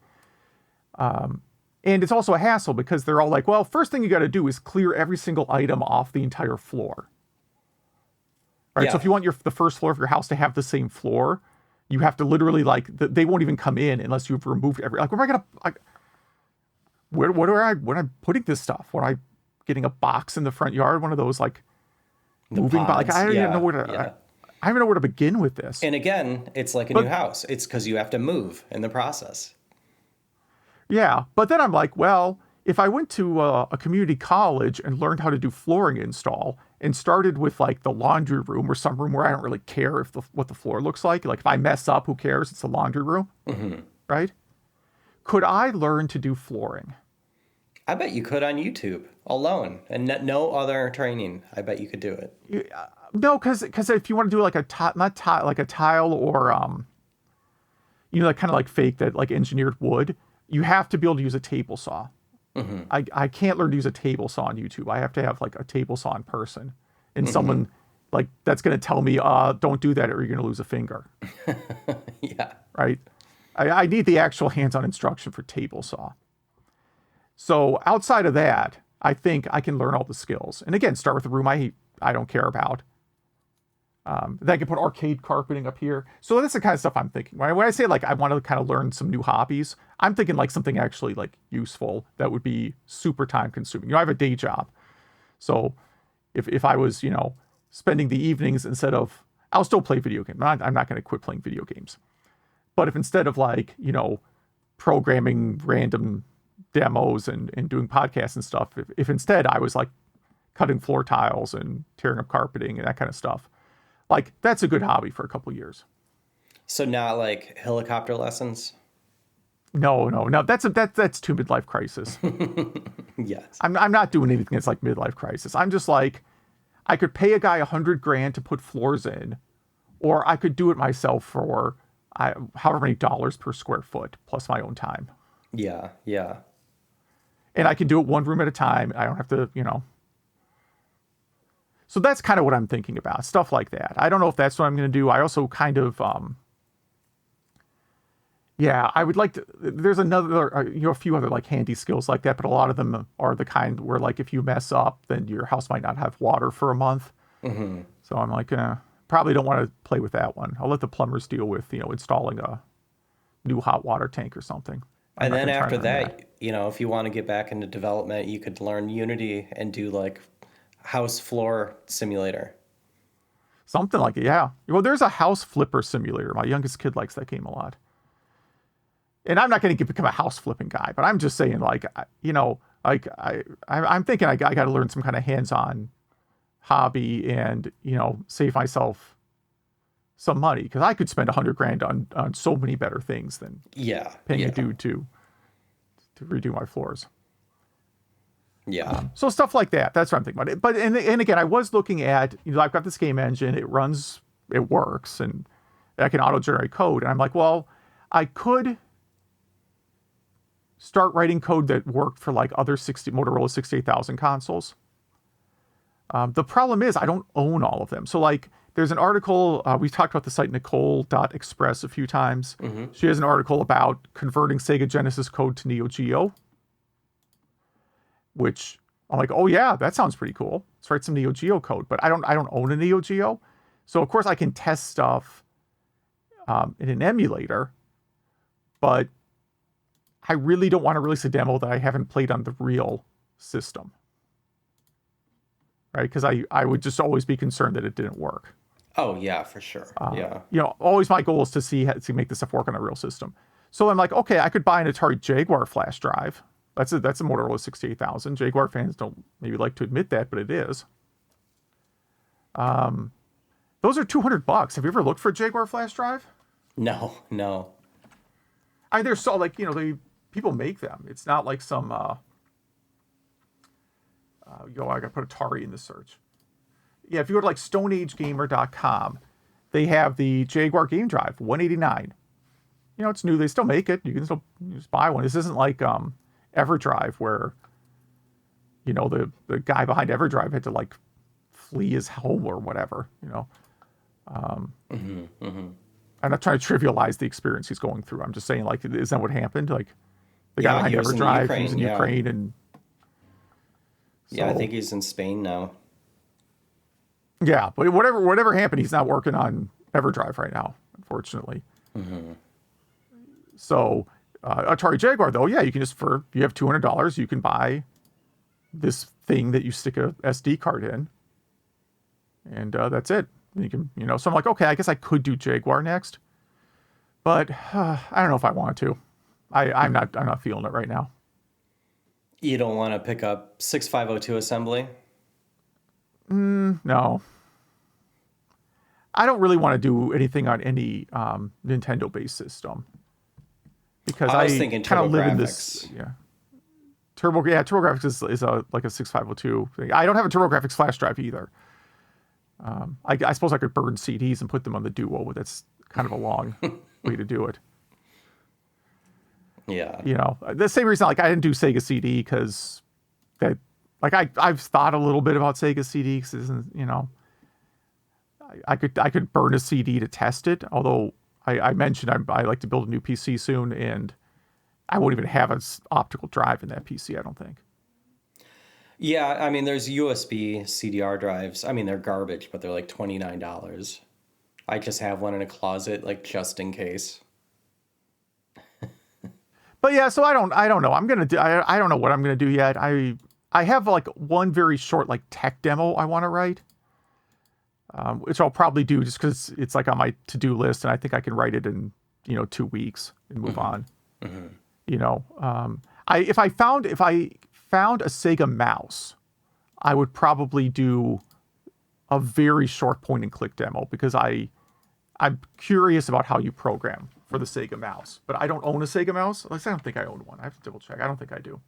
S1: And it's also a hassle because they're all like, well, first thing you got to do is clear every single item off the entire floor. Right. Yeah. So if you want the first floor of your house to have the same floor, you have to literally they won't even come in unless you've removed where am I going to, where am I putting this stuff? When I getting a box in the front yard, one of those like moving box. I don't even know where to, I don't even know where to begin with this.
S2: And again, it's like a new house. It's because you have to move in the process.
S1: Yeah, but then I'm like, well, if I went to a community college and learned how to do flooring install and started with like the laundry room or some room where I don't really care what the floor looks like if I mess up, who cares? It's the laundry room, mm-hmm. Right? Could I learn to do flooring?
S2: I bet you could on YouTube alone and no other training. I bet you could do it.
S1: No, because if you want to do like a tile or like kind of like fake that like engineered wood, you have to be able to use a table saw. Mm-hmm. I can't learn to use a table saw on YouTube. I have to have like a table saw in person and mm-hmm. someone like that's going to tell me, don't do that or you're going to lose a finger.
S2: Yeah.
S1: Right. I need the actual hands-on instruction for table saw. So outside of that, I think I can learn all the skills. And again, start with the room I don't care about. Then I can put arcade carpeting up here. So that's the kind of stuff I'm thinking. When I say like I want to kind of learn some new hobbies, I'm thinking like something actually like useful that would be super time consuming. I have a day job. So if I was, spending the evenings I'll still play video games. I'm not going to quit playing video games. But if instead of like, programming random demos and doing podcasts and stuff, if instead I was like cutting floor tiles and tearing up carpeting and that kind of stuff, like, that's a good hobby for a couple of years.
S2: So not like helicopter lessons?
S1: No. That's too midlife crisis.
S2: Yes.
S1: I'm not doing anything that's like midlife crisis. I'm just like, I could pay a guy $100,000 to put floors in, or I could do it myself for however many dollars per square foot plus my own time.
S2: Yeah.
S1: And I can do it one room at a time. I don't have to, So that's kind of what I'm thinking about, stuff like that. I don't know if that's what I'm going to do. I also kind of, I would like to, there's a few other like handy skills like that, but a lot of them are the kind where like if you mess up, then your house might not have water for a month. Mm-hmm. So I'm like, probably don't want to play with that one. I'll let the plumbers deal with, installing a new hot water tank or something. I'm
S2: And
S1: not
S2: then
S1: going to try
S2: after
S1: and learn that.
S2: that, if you want to get back into development, you could learn Unity and do like house floor simulator.
S1: Something like it, yeah. Well, there's a house flipper simulator. My youngest kid likes that game a lot. And I'm not going to become a house flipping guy, but I'm just saying, like, I'm thinking I got to learn some kind of hands-on hobby and, save myself some money, because I could spend $100,000 on so many better things than
S2: Yeah.
S1: paying
S2: Yeah.
S1: a dude to redo my floors.
S2: Yeah.
S1: So stuff like that. That's what I'm thinking about it. But and again, I was looking at, I've got this game engine. It runs, it works, and I can auto generate code. And I'm like, well, I could start writing code that worked for like other Motorola 68,000 consoles. The problem is I don't own all of them. So like, there's an article, we've talked about the site Nicole.express a few times.
S2: Mm-hmm.
S1: She has an article about converting Sega Genesis code to Neo Geo, which I'm like, oh yeah, that sounds pretty cool. Let's write some Neo Geo code. But I don't own a Neo Geo. So of course I can test stuff in an emulator, but I really don't want to release a demo that I haven't played on the real system. Right? Because I would just always be concerned that it didn't work.
S2: Oh yeah, for sure. Yeah.
S1: Always my goal is to make this stuff work on a real system. So I'm like, okay, I could buy an Atari Jaguar flash drive. That's a Motorola 68,000. Jaguar fans don't maybe like to admit that, but it is. Those are $200. Have you ever looked for a Jaguar flash drive?
S2: No.
S1: They're so like, people make them. It's not like some I gotta put Atari in the search. Yeah, if you go to like stoneagegamer.com, they have the Jaguar game drive, $189. It's new. They still make it. You can still just buy one. This isn't like EverDrive where, the guy behind EverDrive had to like flee his home or whatever, I'm not trying to trivialize the experience he's going through. I'm just saying, like, is that what happened? Like, the guy behind EverDrive, he was in Ukraine, and
S2: yeah, I think he's in Spain now.
S1: Yeah, but whatever happened, he's not working on EverDrive right now, unfortunately.
S2: Mm-hmm.
S1: So Atari Jaguar, though, yeah, you can you have $200, you can buy this thing that you stick a SD card in, and that's it. And you can, so I'm like, okay, I guess I could do Jaguar next, but I don't know if I want to. I'm not feeling it right now.
S2: You don't want to pick up 6502 assembly?
S1: No. I don't really want to do anything on any Nintendo-based system, because
S2: I was thinking
S1: kind of live in
S2: TurboGrafx.
S1: this. Yeah, TurboGrafx is like a 6502 thing. I don't have a TurboGrafx flash drive either. I suppose I could burn CDs and put them on the Duo, but that's kind of a long way to do it.
S2: Yeah.
S1: The same reason, like, I didn't do Sega CD, because that, like, I've thought a little bit about Sega CD, because I could burn a CD to test it. Although I mentioned I like to build a new PC soon, and I won't even have an optical drive in that PC, I don't think.
S2: Yeah, I mean, there's USB CDR drives. I mean, they're garbage, but they're like $29. I just have one in a closet, like, just in case.
S1: But yeah, so I don't know. I don't know what I'm gonna do yet. I have like one very short like tech demo I want to write, which I'll probably do just because it's like on my to-do list, and I think I can write it in 2 weeks and move on. Mm-hmm. If I found a Sega mouse, I would probably do a very short point and click demo, because I'm curious about how you program for the Sega mouse. But I don't own a Sega mouse. At least I don't think I own one. I have to double check. I don't think I do.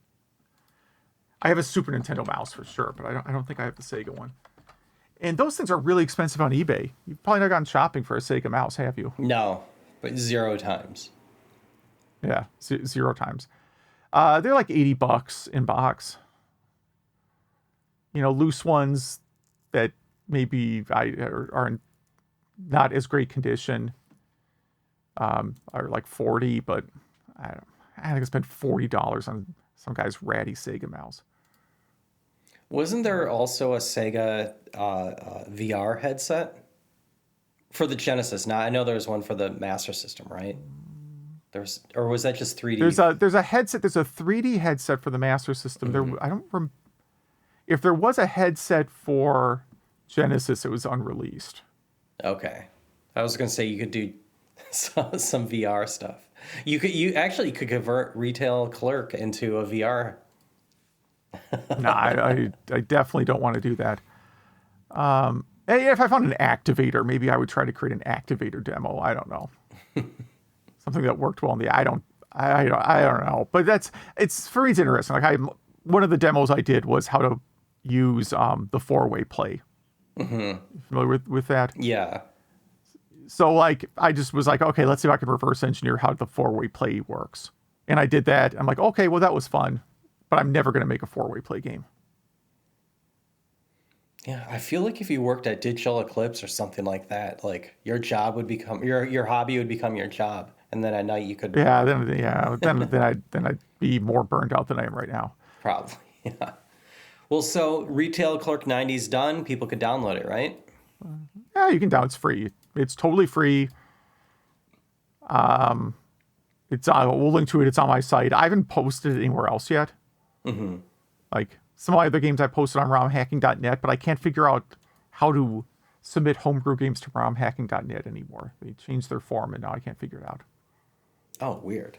S1: I have a Super Nintendo mouse for sure, but I don't think I have the Sega one. And those things are really expensive on eBay. You've probably not gone shopping for a Sega mouse, have you?
S2: No, but 0 times.
S1: Yeah, 0 times. They're like $80 in box. Loose ones that maybe are in not as great condition are like $40, but I think I spent $40 on some guy's ratty Sega mouse.
S2: Wasn't there also a Sega VR headset for the Genesis? Now, I know there was one for the Master System, right? Or was that just 3D?
S1: There's a headset. There's a 3D headset for the Master System. I don't remember if there was a headset for Genesis. It was unreleased.
S2: Okay, I was gonna say you could do some VR stuff. You actually could convert Retail Clerk into a VR.
S1: No, I definitely don't want to do that. If I found an activator, maybe I would try to create an activator demo. I don't know. Something that worked well in the I don't know. But it's for me, it's interesting. Like one of the demos I did was how to use the four-way play. Mm-hmm. Familiar with that?
S2: Yeah.
S1: So like I just was like, okay, let's see if I can reverse engineer how the four-way play works. And I did that. I'm like, okay, well that was fun, but I'm never going to make a four-way play game.
S2: Yeah, I feel like if you worked at Digital Eclipse or something like that, like your job would become your hobby would become your job, and then at night you could
S1: then I'd be more burned out than I am right now.
S2: probably. Yeah. Well, so Retail Clerk 90's done. People could download it, right?
S1: Yeah, you can download. It's free. It's totally free. It's we'll link to it. It's on my site. I haven't posted it anywhere else yet. Mm-hmm. Like some other games I posted on romhacking.net, but I can't figure out how to submit homebrew games to romhacking.net anymore. They changed their form, and now I can't figure it out.
S2: Oh, weird.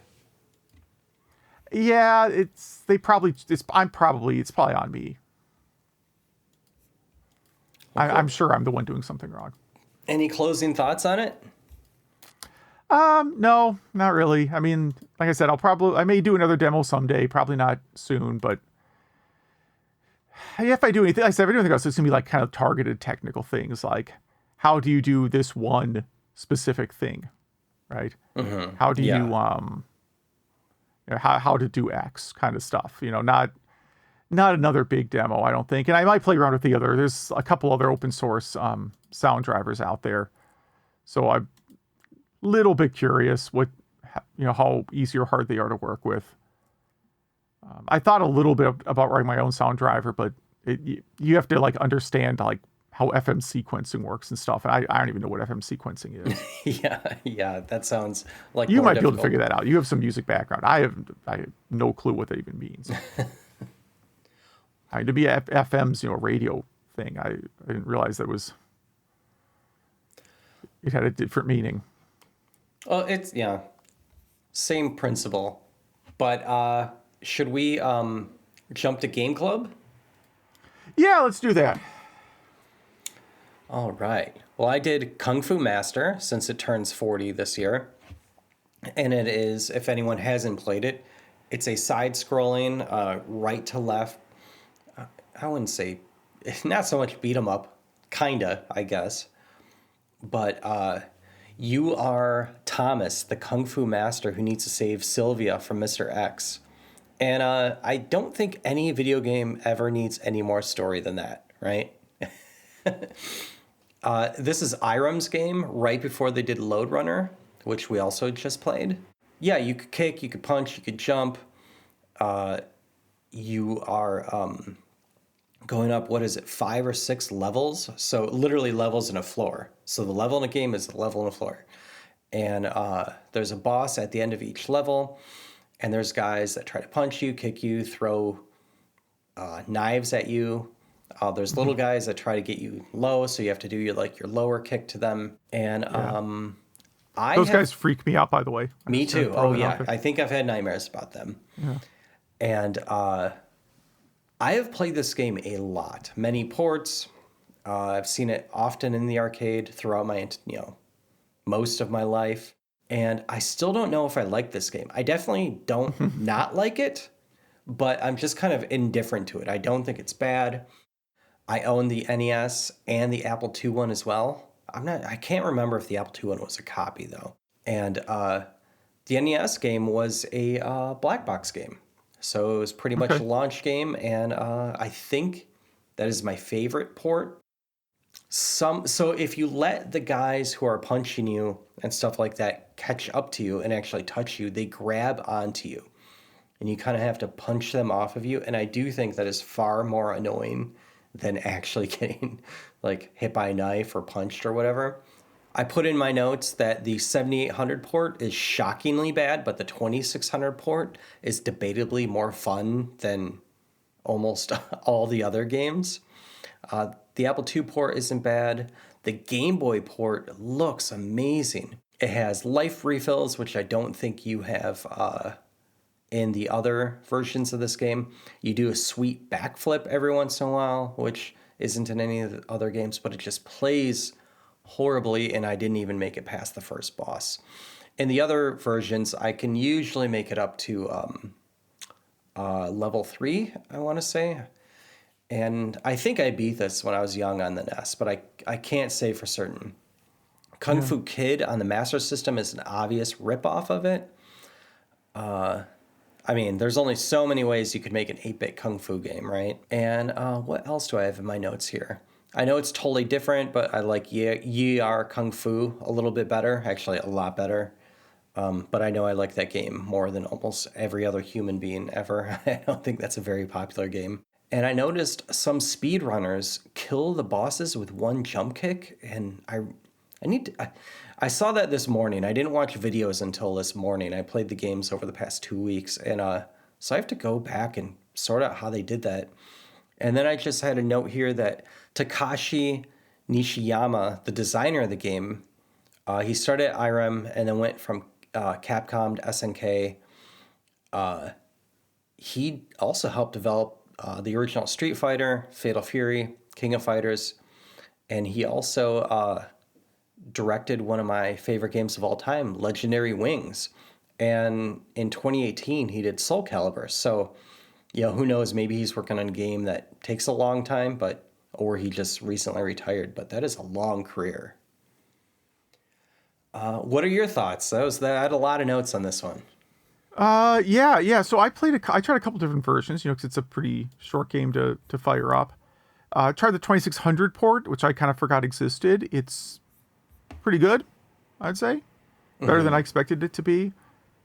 S1: Yeah, it's probably on me. Okay. I'm sure I'm the one doing something wrong.
S2: Any closing thoughts on it?
S1: No, not really. I mean, like I said, I may do another demo someday, probably not soon, but if I do anything, like I said, if I do anything else, it's gonna be like kind of targeted technical things, like how do you do this one specific thing, right? Mm-hmm. How do you how to do X kind of stuff, not another big demo, I don't think. And I might play around with there's a couple other open source sound drivers out there, so I'm a little bit curious how easy or hard they are to work with. I thought a little bit about writing my own sound driver, but you have to like understand like how FM sequencing works and stuff. And I don't even know what FM sequencing
S2: is. yeah, that sounds like
S1: you might be able to figure that out. You have some music background. I have no clue what that even means. To be FM's radio thing, I didn't realize it had a different meaning.
S2: Well, it's same principle, but should we jump to Game Club?
S1: Yeah, let's do that.
S2: All right. Well, I did Kung Fu Master since it turns 40 this year. And it is, if anyone hasn't played it, it's a side-scrolling, right to left. I wouldn't say, not so much beat 'em up, kinda, I guess. But you are Thomas, the Kung Fu Master who needs to save Sylvia from Mr. X. And I don't think any video game ever needs any more story than that, right? This is I&amp's game right before they did Load Runner, which we also just played. Yeah, you could kick, you could punch, you could jump. You are going up, 5 or 6 levels? So literally levels in a floor. So the level in a game is the level in a floor. And there's a boss at the end of each level. And there's guys that try to punch you, kick you, throw knives at you. There's little guys that try to get you low, so you have to do your lower kick to them. And
S1: those guys freak me out, by the way.
S2: Me too. Oh yeah, I think I've had nightmares about them. Yeah. And I have played this game a lot, many ports. I've seen it often in the arcade throughout my most of my life, and I still don't know if I like this game. I definitely don't not like it, but I'm just kind of indifferent to it. I don't think it's bad. I own the NES and the Apple II one as well. I can't remember if the Apple II one was a copy though. And the NES game was a black box game. So it was pretty much a launch game, and I think that is my favorite port. So if you let the guys who are punching you and stuff like that catch up to you and actually touch you, they grab onto you. And you kind of have to punch them off of you. And I do think that is far more annoying than actually getting hit by a knife or punched or whatever. I put in my notes that the 7800 port is shockingly bad, but the 2600 port is debatably more fun than almost all the other games. The Apple II port isn't bad. The Game Boy port looks amazing. It has life refills, which I don't think you have in the other versions of this game. You do a sweet backflip every once in a while, which isn't in any of the other games, but it just plays horribly, and I didn't even make it past the first boss. In the other versions, I can usually make it up to level 3, I want to say. And I think I beat this when I was young on the NES, but I can't say for certain. Kung Fu Kid on the Master System is an obvious ripoff of it. I mean, there's only so many ways you could make an 8-bit Kung Fu game, right? And what else do I have in my notes here? I know it's totally different, but I like YR Kung Fu a little bit better, actually a lot better. But I know I like that game more than almost every other human being ever. I don't think that's a very popular game. And I noticed some speedrunners kill the bosses with one jump kick, and I saw that this morning. I didn't watch videos until this morning. I played the games over the past 2 weeks, and so I have to go back and sort out how they did that. And then I just had a note here that Takashi Nishiyama, the designer of the game, he started at I&amp and then went from Capcom to SNK. He also helped develop the original Street Fighter, Fatal Fury, King of Fighters, and he also directed one of my favorite games of all time, Legendary Wings. And in 2018, he did Soul Calibur. So, who knows? Maybe he's working on a game that takes a long time, or he just recently retired. But that is a long career. What are your thoughts? I had a lot of notes on this one.
S1: Yeah. So I tried a couple different versions, because it's a pretty short game to fire up. I tried the 2600 port, which I kind of forgot existed. It's pretty good, I'd say. Better than I expected it to be.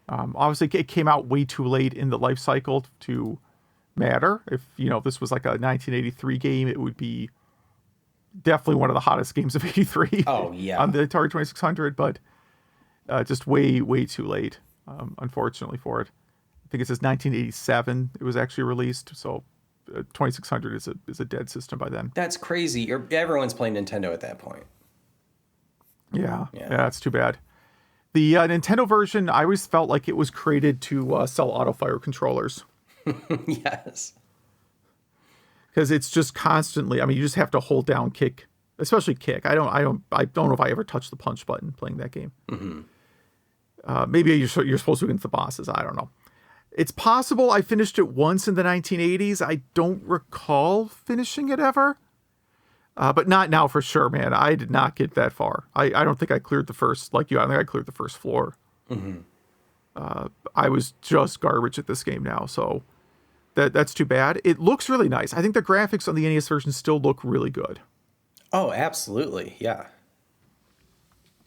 S1: Obviously, it came out way too late in the life cycle to matter. If this was like a 1983 game, it would be definitely one of the hottest games of '83.
S2: Oh yeah,
S1: on the Atari 2600, but just way too late, unfortunately for it. I think it says 1987 it was actually released, so 2600 is a dead system by then.
S2: That's crazy. Everyone's playing Nintendo at that point.
S1: Yeah, that's too bad. The Nintendo version, I always felt like it was created to sell auto-fire controllers.
S2: Yes.
S1: Because it's just constantly, you just have to hold down kick, especially kick. I don't know if I ever touched the punch button playing that game. Mm-hmm. Maybe you're supposed to against the bosses. I don't know. It's possible I finished it once in the 1980s. I don't recall finishing it ever. But not now for sure, man. I did not get that far. I don't think I cleared the first, like you, I think I cleared the first floor. Mm-hmm. I was just garbage at this game now, so that's too bad. It looks really nice. I think the graphics on the NES version still look really good.
S2: Oh, absolutely, yeah.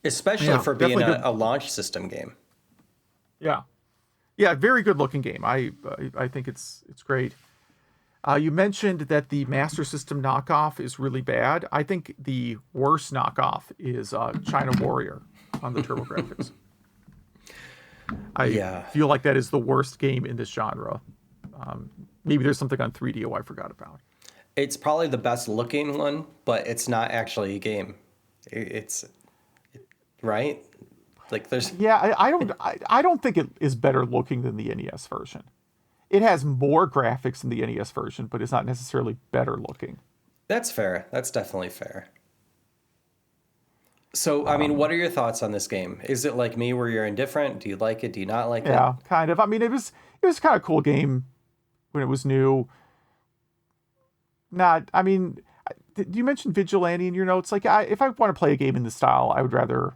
S2: Especially for being a launch system game.
S1: Yeah. Yeah, very good looking game. I think it's great. You mentioned that the Master System knockoff is really bad. I think the worst knockoff is China Warrior on the TurboGrafx. I feel like that is the worst game in this genre. Maybe there's something on 3DO I forgot about.
S2: It's probably the best looking one, but it's not actually a game. It's right? Like there's
S1: I don't think it is better looking than the NES version. It has more graphics than the NES version, but it's not necessarily better looking.
S2: That's fair. That's definitely fair. So, what are your thoughts on this game? Is it like me where you're indifferent? Do you like it? Do you not like it?
S1: Yeah, kind of. It was kind of a cool game when it was new. You mentioned Vigilante in your notes. Like, if I want to play a game in this style, I'd rather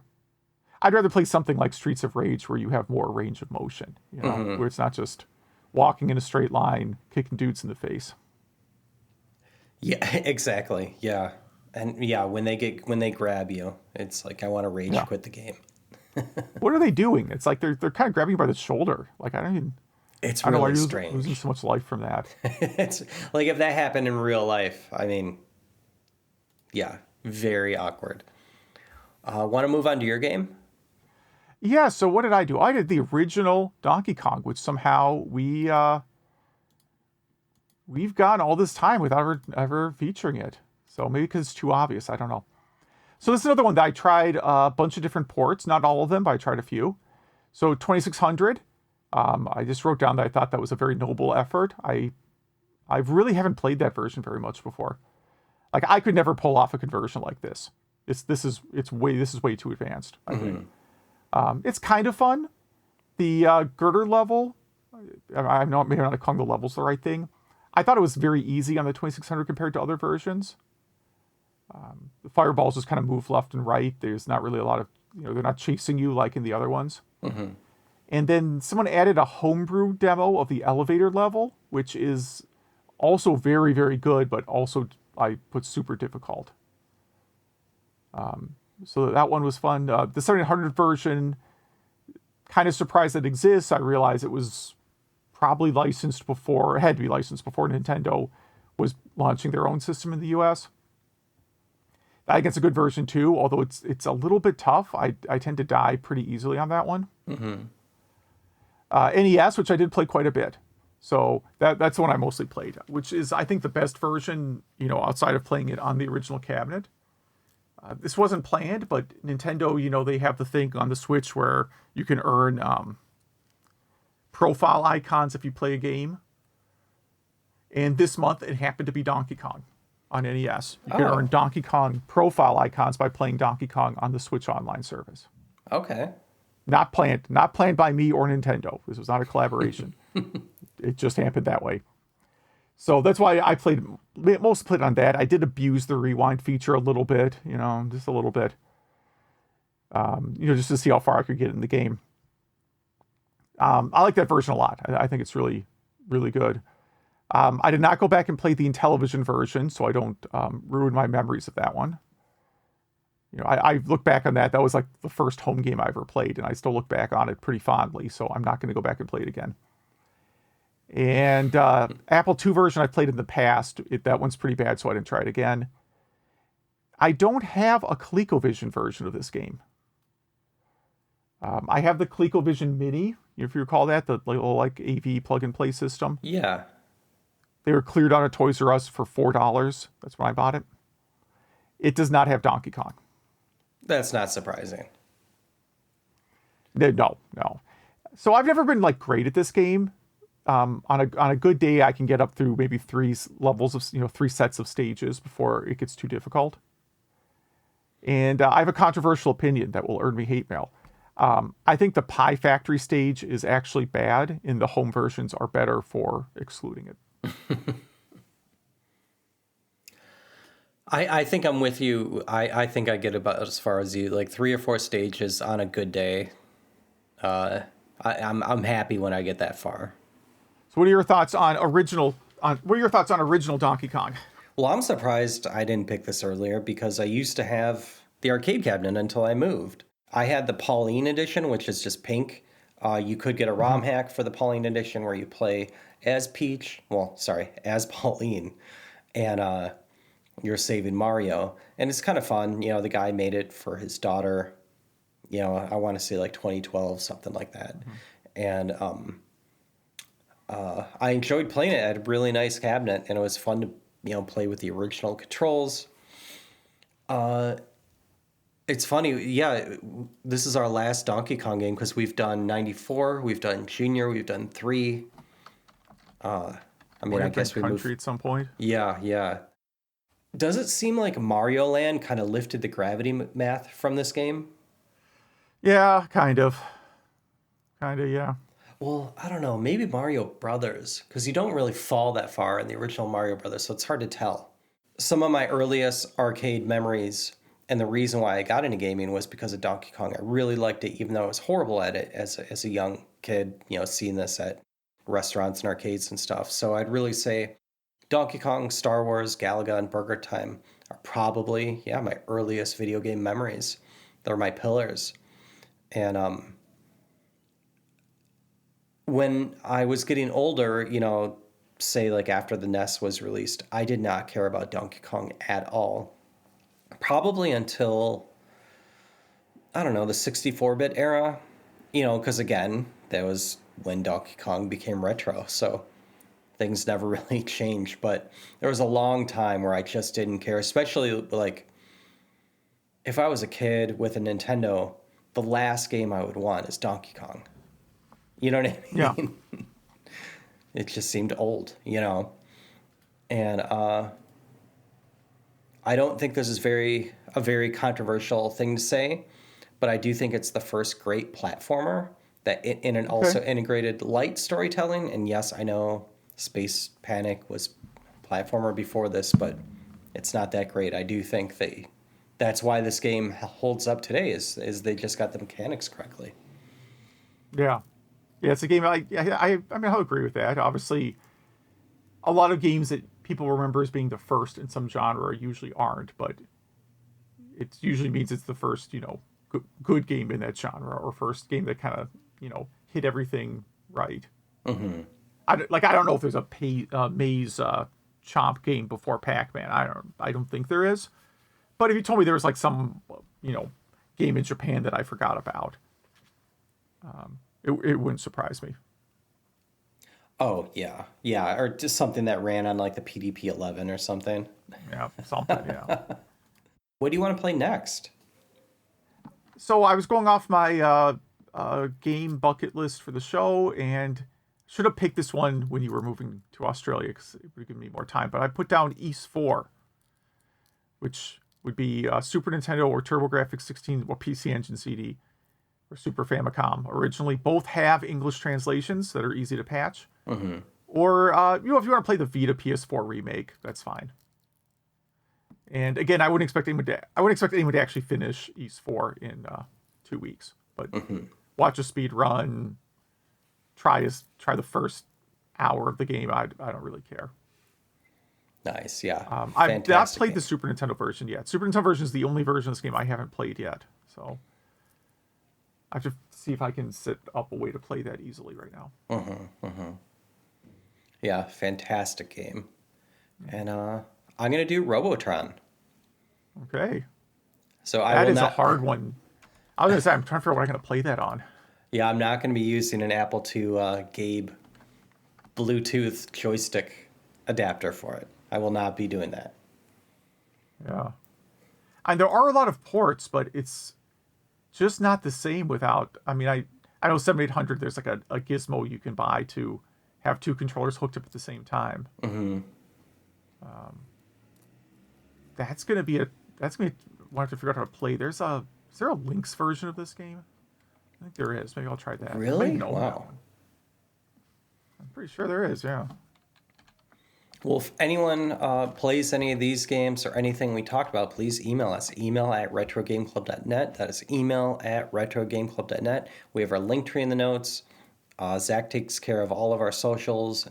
S1: play something like Streets of Rage where you have more range of motion, where it's not just walking in a straight line, kicking dudes in the face.
S2: Yeah, exactly. Yeah. And when they grab you, it's like, I want to rage quit the game.
S1: What are they doing? It's like they're kind of grabbing you by the shoulder. Like,
S2: it's really strange.
S1: Losing so much life from that.
S2: It's like if that happened in real life, very awkward. Want to move on to your game?
S1: Yeah, so what did I do? I did the original Donkey Kong, which somehow we've gone all this time without ever featuring it. So maybe because it's too obvious, I don't know. So this is another one that I tried a bunch of different ports, not all of them, but I tried a few. So 2600, I just wrote down that I thought that was a very noble effort. I really haven't played that version very much before. Like I could never pull off a conversion like this. This is way too advanced, I think. It's kind of fun. The girder level, I'm not maybe not calling the levels the right thing. I thought it was very easy on the 2600 compared to other versions. The fireballs just kind of move left and right. There's not really a lot of, they're not chasing you like in the other ones. And then someone added a homebrew demo of the elevator level, which is also very, very good, but also I put super difficult. So that one was fun. The 700 version, kind of surprised that it exists. I realized it was probably licensed before, had to be licensed before Nintendo was launching their own system in the US. I think it's a good version too, although it's a little bit tough. I tend to die pretty easily on that one. NES, which I did play quite a bit. So that's the one I mostly played, which is, I think, the best version, outside of playing it on the original cabinet. This wasn't planned, but Nintendo, they have the thing on the Switch where you can earn profile icons if you play a game. And this month, it happened to be Donkey Kong on NES. You can earn Donkey Kong profile icons by playing Donkey Kong on the Switch Online service.
S2: Okay.
S1: Not planned by me or Nintendo. This was not a collaboration. It just happened that way. So that's why I mostly played on that. I did abuse the rewind feature a little bit, just a little bit. Just to see how far I could get in the game. I like that version a lot. I think it's really, really good. I did not go back and play the Intellivision version, so I don't ruin my memories of that one. I look back on that. That was like the first home game I ever played, and I still look back on it pretty fondly, so I'm not going to go back and play it again. And Apple II version I played in the past. That one's pretty bad, so I didn't try it again. I don't have a ColecoVision version of this game. I have the ColecoVision Mini, if you recall that, the little AV plug-and-play system.
S2: Yeah.
S1: They were cleared out of Toys R Us for $4. That's when I bought it. It does not have Donkey Kong.
S2: That's not surprising.
S1: No. So I've never been great at this game. On a good day, I can get up through maybe three levels of, 3 sets of stages before it gets too difficult. And I have a controversial opinion that will earn me hate mail. I think the Pie Factory stage is actually bad, and the home versions are better for excluding it.
S2: I think I'm with you. I think I get about as far as you, 3 or 4 stages on a good day. I'm happy when I get that far.
S1: So what are your thoughts on original Donkey Kong?
S2: Well, I'm surprised I didn't pick this earlier because I used to have the arcade cabinet until I moved. I had the Pauline edition, which is just pink. You could get a ROM hack for the Pauline edition where you play as as Pauline, and you're saving Mario. And it's kind of fun. The guy made it for his daughter, I want to say 2012, something like that. And I enjoyed playing it. I had a really nice cabinet, and it was fun to, play with the original controls. It's funny, yeah, this is our last Donkey Kong game because we've done 94, we've done Junior, we've done 3. I guess we moved
S1: at some point.
S2: Yeah. Does it seem like Mario Land kind of lifted the gravity math from this game?
S1: Yeah, kind of, yeah.
S2: Well, I don't know, maybe Mario Brothers, because you don't really fall that far in the original Mario Brothers, so it's hard to tell. Some of my earliest arcade memories, and the reason why I got into gaming was because of Donkey Kong. I really liked it, even though I was horrible at it as a young kid, seeing this at restaurants and arcades and stuff. So I'd really say Donkey Kong, Star Wars, Galaga, and Burger Time are probably, my earliest video game memories. They're my pillars. And when I was getting older, say after the NES was released, I did not care about Donkey Kong at all. Probably until I don't know, the 64-bit era, because again, that was when Donkey Kong became retro, so things never really changed. But there was a long time where I just didn't care, especially like if I was a kid with a Nintendo, the last game I would want is Donkey Kong. You know what I
S1: Yeah.
S2: mean? It just seemed old. And I don't think this is a very controversial thing to say, but I do think it's the first great platformer that in an also integrated light storytelling. And yes, I know Space Panic was platformer before this, but it's not that great. I do think that's why this game holds up today is they just got the mechanics correctly.
S1: Yeah. Yeah, it's a game I mean, I'll agree with that. Obviously, a lot of games that people remember as being the first in some genre usually aren't, but it usually means it's the first, good game in that genre, or first game that kind of, hit everything right.
S2: Mm-hmm.
S1: I don't know if there's a maze chomp game before Pac-Man. I don't think there is. But if you told me there was like some, game in Japan that I forgot about, it wouldn't surprise me.
S2: Oh, yeah. Yeah, or just something that ran on like the PDP-11 or something.
S1: Yeah, something, yeah.
S2: What do you want to play next?
S1: So I was going off my game bucket list for the show, and should have picked this one when you were moving to Australia because it would have given me more time. But I put down Ys IV, which would be Super Nintendo or TurboGrafx 16 or PC Engine CD or Super Famicom. Originally, both have English translations that are easy to patch.
S2: Mm-hmm.
S1: Or if you want to play the Vita PS4 remake, that's fine. And again, I wouldn't expect anyone to actually finish Ys IV in 2 weeks. But watch a speed run, try the first hour of the game. I don't really care.
S2: Nice, yeah.
S1: I've not played the Super Nintendo version yet. Super Nintendo version is the only version of this game I haven't played yet. So I have to see if I can set up a way to play that easily right now.
S2: Yeah, fantastic game. And I'm going to do Robotron.
S1: Okay.
S2: So
S1: that is a hard one. I was going to say, I'm trying to figure out what I'm going to play that on.
S2: Yeah, I'm not going to be using an Apple II GABE Bluetooth joystick adapter for it. I will not be doing that.
S1: Yeah. And there are a lot of ports, but it's just not the same without... I mean, I know 7800, there's like a gizmo you can buy to have two controllers hooked up at the same time.
S2: Mm-hmm.
S1: That's going to be we'll have to figure out how to play. Is there a Links version of this game? I think there is. Maybe I'll try that.
S2: Really?
S1: Wow. I'm pretty sure there is, yeah.
S2: Well, if anyone plays any of these games or anything we talked about, please email us. email@retrogameclub.net. That is email@retrogameclub.net. We have our link tree in the notes. Zach takes care of all of our socials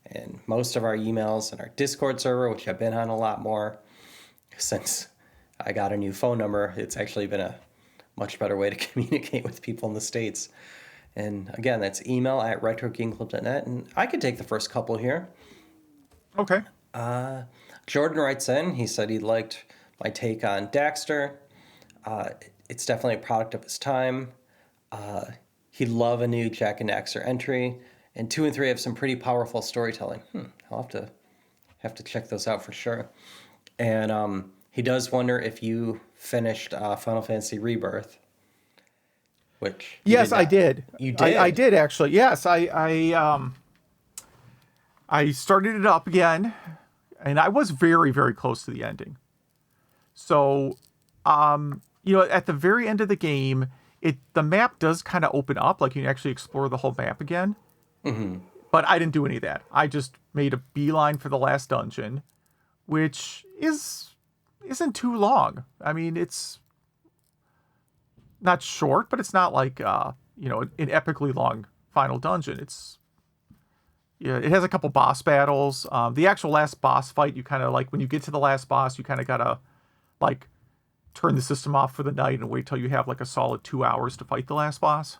S2: and most of our emails and our Discord server, which I've been on a lot more since I got a new phone number. It's actually been a much better way to communicate with people in the States. And again, that's email@retrogameclub.net. And I could take the first couple here.
S1: Okay.
S2: Jordan writes in. He said he liked my take on Daxter. It's definitely a product of his time. He'd love a new Jack and Daxter entry. And 2 and 3 have some pretty powerful storytelling. I'll have to check those out for sure. And he does wonder if you finished Final Fantasy Rebirth. Which
S1: yes, I did.
S2: You did.
S1: I did actually. Yes, I started it up again, and I was very, very close to the ending. So, at the very end of the game, the map does kind of open up, like you can actually explore the whole map again.
S2: Mm-hmm.
S1: But I didn't do any of that. I just made a beeline for the last dungeon, which isn't too long. I mean, it's not short, but it's not like an epically long final dungeon. It has a couple boss battles. The actual last boss fight, you kind of like when you get to the last boss, you kind of gotta like turn the system off for the night and wait till you have like a solid 2 hours to fight the last boss.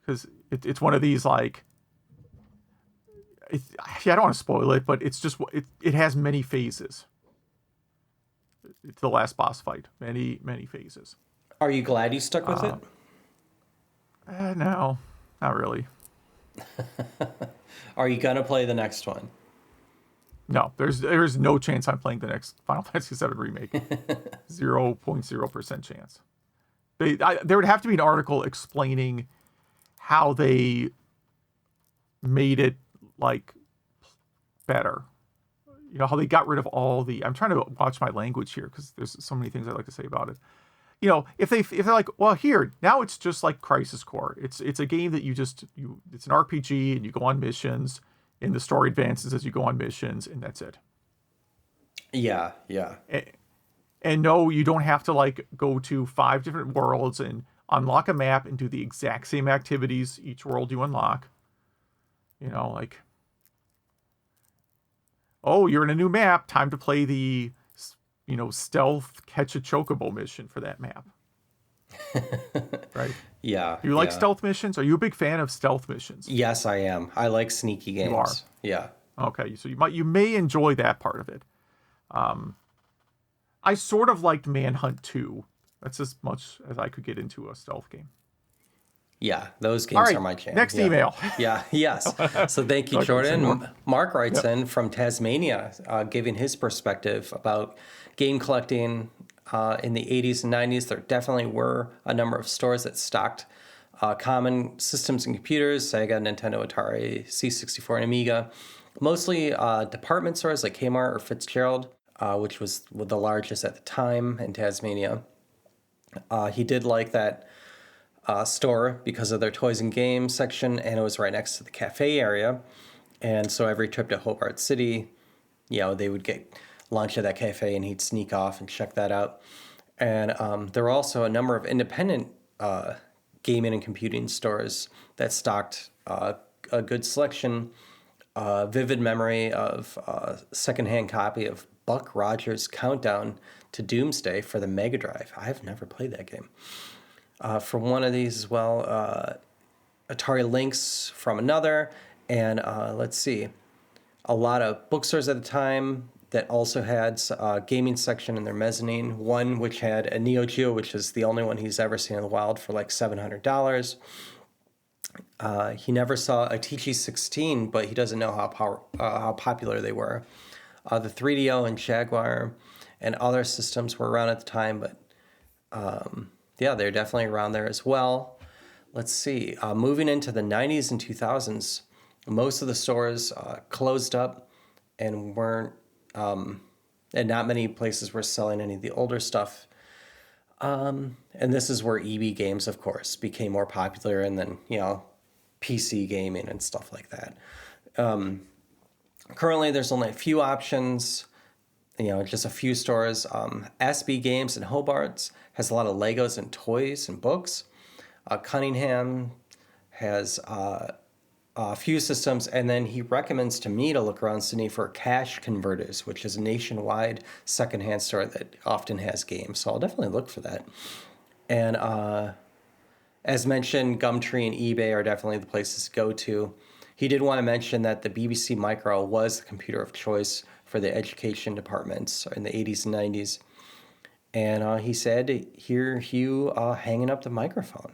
S1: Because it's one of these like, I don't want to spoil it, but it's just it has many phases. It's the last boss fight, many phases.
S2: Are you glad you stuck with it?
S1: No, not really.
S2: Are you gonna play the next one?
S1: No, there's no chance I'm playing the next Final Fantasy VII Remake. 0.0% chance. There would have to be an article explaining how they made it like better. You know, how they got rid of all the. I'm trying to watch my language here because there's so many things I'd like to say about it. You know, if they're like, well, here now it's just like Crisis Core. It's a game that it's an RPG and you go on missions and the story advances as you go on missions and that's it.
S2: Yeah.
S1: And no, you don't have to like go to 5 different worlds and unlock a map and do the exact same activities each world you unlock. You know, like, oh, you're in a new map. Time to play the, stealth catch a chocobo mission for that map. Right?
S2: Yeah.
S1: Do you like stealth missions? Are you a big fan of stealth missions?
S2: Yes, I am. I like sneaky games.
S1: You are?
S2: Yeah.
S1: Okay, so you may enjoy that part of it. I sort of liked Manhunt 2. That's as much as I could get into a stealth game.
S2: Yeah, those games are my jam.
S1: Next email.
S2: Yeah, yes. So thank you, Jordan. Mark writes in from Tasmania, giving his perspective about game collecting in the 80s and 90s. There definitely were a number of stores that stocked common systems and computers, Sega, Nintendo, Atari, C64, and Amiga. Mostly department stores like Kmart or Fitzgerald, which was the largest at the time in Tasmania. He did like that store because of their toys and games section, and it was right next to the cafe area. And so every trip to Hobart City, they would get lunch at that cafe, and he'd sneak off and check that out. And there were also a number of independent gaming and computing stores that stocked a good selection. Vivid memory of a secondhand copy of Buck Rogers' Countdown to Doomsday for the Mega Drive. I've never played that game. From one of these as well, Atari Lynx from another, and let's see, a lot of bookstores at the time that also had a gaming section in their mezzanine. One which had a Neo Geo, which is the only one he's ever seen in the wild, for like $700. He never saw a TG-16, but he doesn't know how popular they were. The 3DO and Jaguar and other systems were around at the time, but they're definitely around there as well. Let's see. Moving into the 90s and 2000s, most of the stores closed up and weren't, and not many places were selling any of the older stuff. And this is where EB games, of course, became more popular, and then, PC gaming and stuff like that. Currently, there's only a few options, just a few stores. SB Games in Hobart has a lot of Legos and toys and books. Cunningham has a few systems, and then he recommends to me to look around Sydney for Cash Converters, which is a nationwide secondhand store that often has games. So I'll definitely look for that. And as mentioned, Gumtree and eBay are definitely the places to go to. He did want to mention that the BBC Micro was the computer of choice for the education departments in the 80s and 90s. And he said, hear Hugh hanging up the microphone.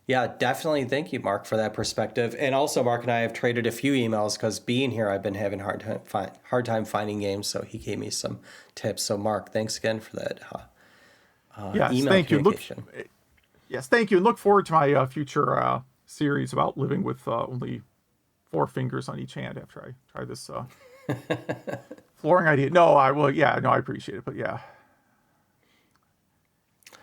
S2: Yeah, definitely. Thank you, Mark, for that perspective. And also, Mark and I have traded a few emails because being here, I've been having hard time finding games. So he gave me some tips. So, Mark, thanks again for that email
S1: thank
S2: communication.
S1: Yes, thank you. And look forward to my future series about living with only 4 fingers on each hand after I try this flooring idea. No, I will. Yeah, no, I appreciate it. But yeah.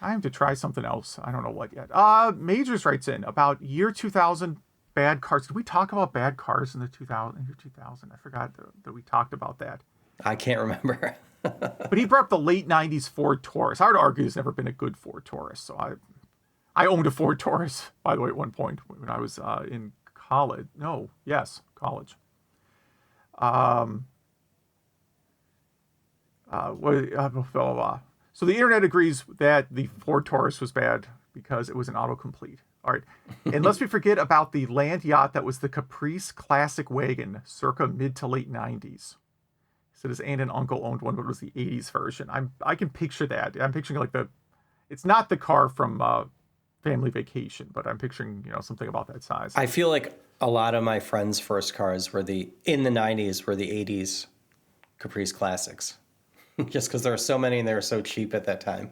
S1: I have to try something else. I don't know what yet. Majors writes in about year 2000 bad cars. Did we talk about bad cars in the year 2000? I forgot that we talked about that.
S2: I can't remember.
S1: But he brought up the late 90s Ford Taurus. I would argue there's never been a good Ford Taurus. So I owned a Ford Taurus, by the way, at one point when I was in college. College. So the internet agrees that the Ford Taurus was bad because it was an autocomplete. All right. And lest we forget about the land yacht that was the Caprice Classic Wagon circa mid to late 90s. He said his aunt and uncle owned one, but it was the 80s version. I can picture that. I'm picturing like the It's not the car from Family Vacation, but I'm picturing, something about that size.
S2: I feel like a lot of my friends' first cars were in the 90s were the 80s Caprice Classics. Just because there were so many and they were so cheap at that time.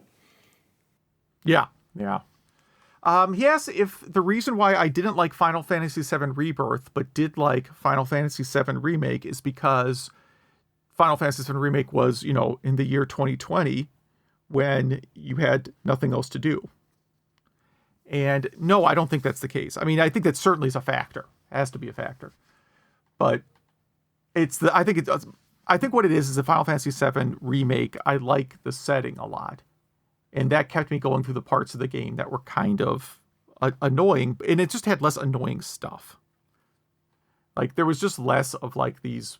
S1: Yeah. He asks if the reason why I didn't like Final Fantasy VII Rebirth, but did like Final Fantasy VII Remake is because Final Fantasy VII Remake was, in the year 2020 when you had nothing else to do. And no, I don't think that's the case. I mean, I think that certainly is a factor. It has to be a factor. But I think what it is the Final Fantasy VII Remake, I like the setting a lot. And that kept me going through the parts of the game that were kind of annoying. And it just had less annoying stuff. Like, there was just less of, like, these,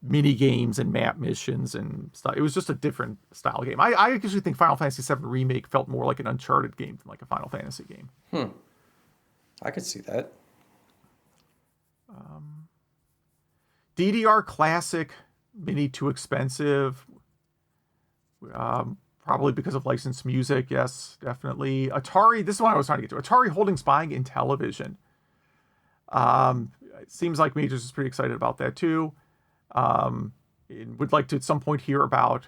S1: mini games and map missions and stuff. It was just a different style game. I actually think Final Fantasy VII Remake felt more like an Uncharted game than like a Final Fantasy game.
S2: I could see that.
S1: DDR Classic, Mini too expensive. Probably because of licensed music. Yes, definitely. Atari, this is what I was trying to get to. Atari Holdings buying Intellivision. It seems like Majors is pretty excited about that too. Would like to at some point hear about,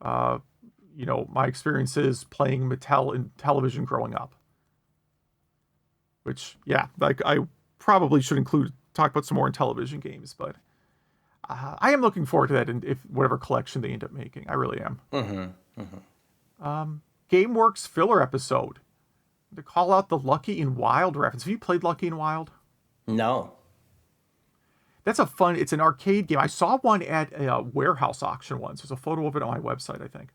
S1: my experiences playing Mattel in television growing up. Which, yeah, like I probably should talk about some more in television games, but I am looking forward to that in whatever collection they end up making. I really am. GameWorks filler episode to call out the Lucky and Wild reference. Have you played Lucky and Wild?
S2: No.
S1: That's it's an arcade game. I saw one at a warehouse auction once. There's a photo of it on my website, I think.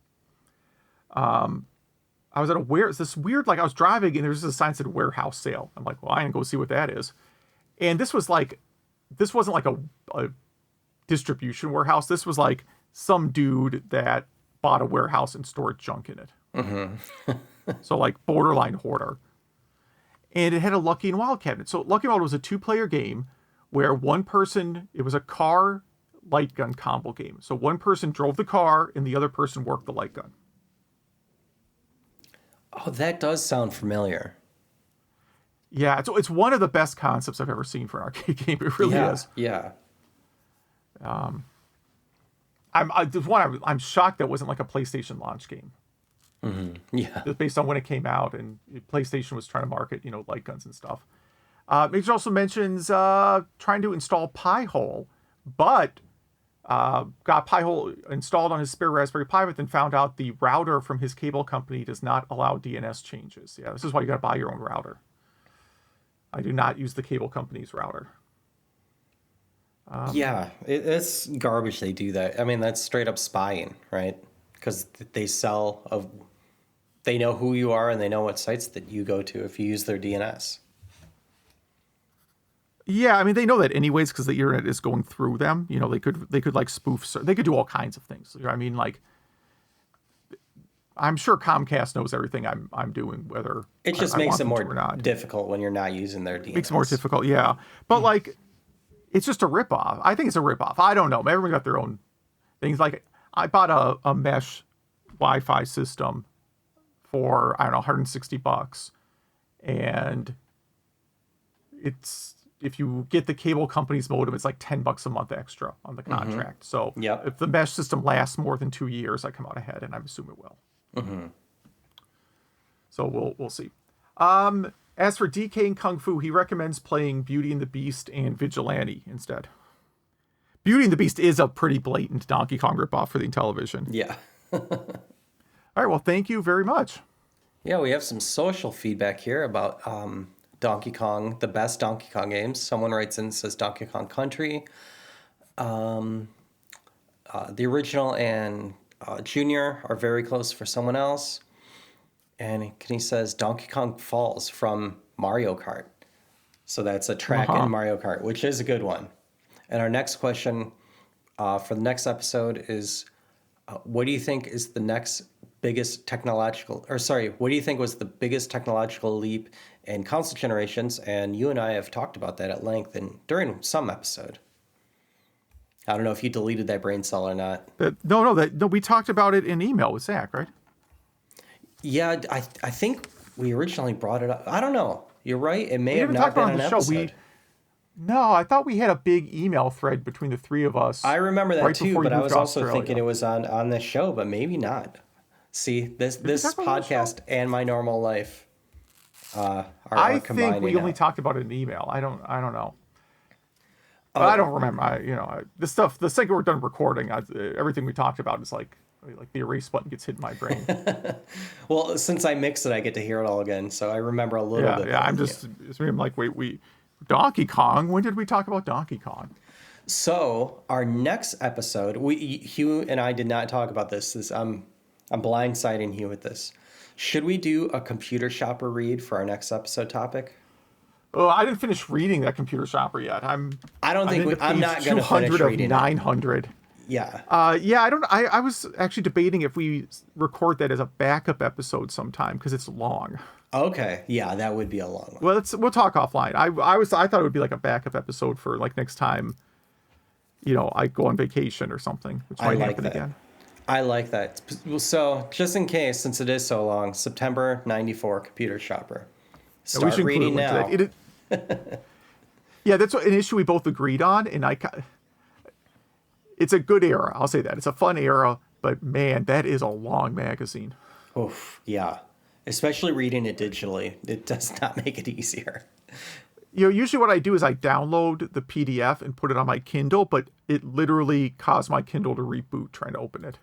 S1: I was at this weird, like I was driving and there was a sign that said warehouse sale. I'm like, well, I can go see what that is. And this wasn't like a distribution warehouse. This was like some dude that bought a warehouse and stored junk in it. So like borderline hoarder. And it had a Lucky and Wild cabinet. So Lucky and Wild was a 2-player game where it was a car light gun combo game. So one person drove the car and the other person worked the light gun.
S2: Oh, that does sound familiar.
S1: Yeah, it's one of the best concepts I've ever seen for an arcade game. It really is.
S2: Yeah.
S1: I'm shocked that wasn't like a PlayStation launch game.
S2: Yeah.
S1: Based on when it came out, and PlayStation was trying to market, light guns and stuff. Major also mentions trying to install Pi-hole, but got Pi-hole installed on his spare Raspberry Pi, but then found out the router from his cable company does not allow DNS changes. Yeah, this is why you got to buy your own router. I do not use the cable company's router.
S2: Yeah, it's garbage they do that. I mean, that's straight up spying, right? Because they know who you are and they know what sites that you go to if you use their DNS.
S1: Yeah, I mean, they know that anyways because the internet is going through them. They could like spoof, they could do all kinds of things. I mean, like, I'm sure Comcast knows everything I'm doing, whether
S2: it just makes it more difficult when you're not using their DNS.
S1: Makes it more difficult, yeah. But like, it's just a ripoff. I think it's a ripoff. I don't know. Everyone got their own things. Like, I bought a mesh Wi-Fi system for, I don't know, $160, and if you get the cable company's modem, it's like $10 a month extra on the contract. So if the mesh system lasts more than 2 years, I come out ahead, and I assume it will. So we'll see. As for DK and Kung Fu, he recommends playing Beauty and the Beast and Vigilante instead. Beauty and the Beast is a pretty blatant Donkey Kong ripoff for the Intellivision.
S2: Yeah.
S1: All right, well, thank you very much.
S2: Yeah, we have some social feedback here about Donkey Kong, the best Donkey Kong games. Someone writes in and says Donkey Kong Country. The original and Junior are very close for someone else. And he says Donkey Kong Falls from Mario Kart. So that's a track in Mario Kart, which is a good one. And our next question for the next episode is, what do you think is the next biggest what do you think was the biggest technological leap in console generations? And you and I have talked about that at length during some episode. I don't know if you deleted that brain cell or not.
S1: No, we talked about it in email with Zach, right?
S2: Yeah, I think we originally brought it up. I don't know. You're right. It may
S1: We
S2: have
S1: didn't
S2: not
S1: talk about
S2: been
S1: it on
S2: an
S1: the show.
S2: episode.
S1: No, I thought we had a big email thread between the three of us.
S2: I remember that
S1: right
S2: too,
S1: before you
S2: but I
S1: moved
S2: was
S1: to
S2: also
S1: Australia.
S2: thinking it was on this show, but maybe not. See, this
S1: we talk about it on the show?
S2: podcast and my normal life are
S1: I
S2: combining
S1: think we
S2: now.
S1: only talked about it in email. I don't know. But I don't remember. The stuff. The second we're done recording, everything we talked about is like the erase button gets hit in my brain.
S2: Well, since I mixed it, I get to hear it all again, so I remember a little bit.
S1: Yeah. I'm like, wait. Donkey Kong. When did we talk about Donkey Kong?
S2: So our next episode, Hugh and I did not talk about this. I'm blindsiding Hugh with this. Should we do a computer shopper read for our next episode topic?
S1: Oh, I didn't finish reading that Computer Shopper yet.
S2: I'm not going to finish reading
S1: 900.
S2: Yeah.
S1: I was actually debating if we record that as a backup episode sometime because it's long.
S2: Okay. Yeah, that would be a long one.
S1: Well, we'll talk offline. I thought it would be like a backup episode for like next time, I go on vacation or something, which might happen again.
S2: I like that. So just in case, since it is so long, September 94 Computer Shopper. Start reading now.
S1: Yeah, that's an issue we both agreed on, and it's a good era. I'll say that. It's a fun era, but man, that is a long magazine.
S2: Oof, yeah. Especially reading it digitally. It does not make it easier.
S1: Usually what I do is I download the PDF and put it on my Kindle, but it literally caused my Kindle to reboot trying to open it.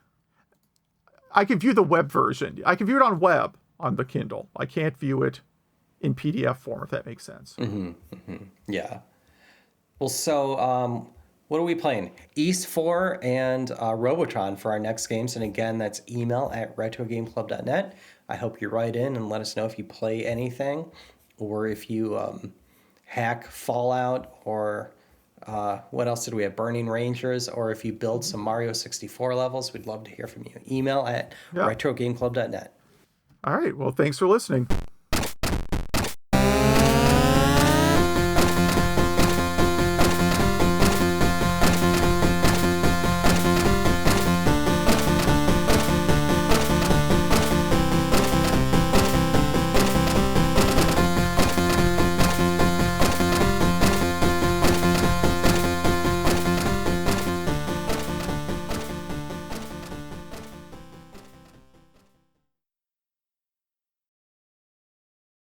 S1: I can view the web version. I can view it on web on the Kindle. I can't view it in PDF form, if that makes sense.
S2: Yeah. Well, so what are we playing? Ys IV and Robotron for our next games. And again, that's email@retrogameclub.net. I hope you write in and let us know if you play anything or if you hack Fallout or what else did we have? Burning Rangers, or if you build some Mario 64 levels. We'd love to hear from you. Email@retrogameclub.net.
S1: All right. Well, thanks for listening.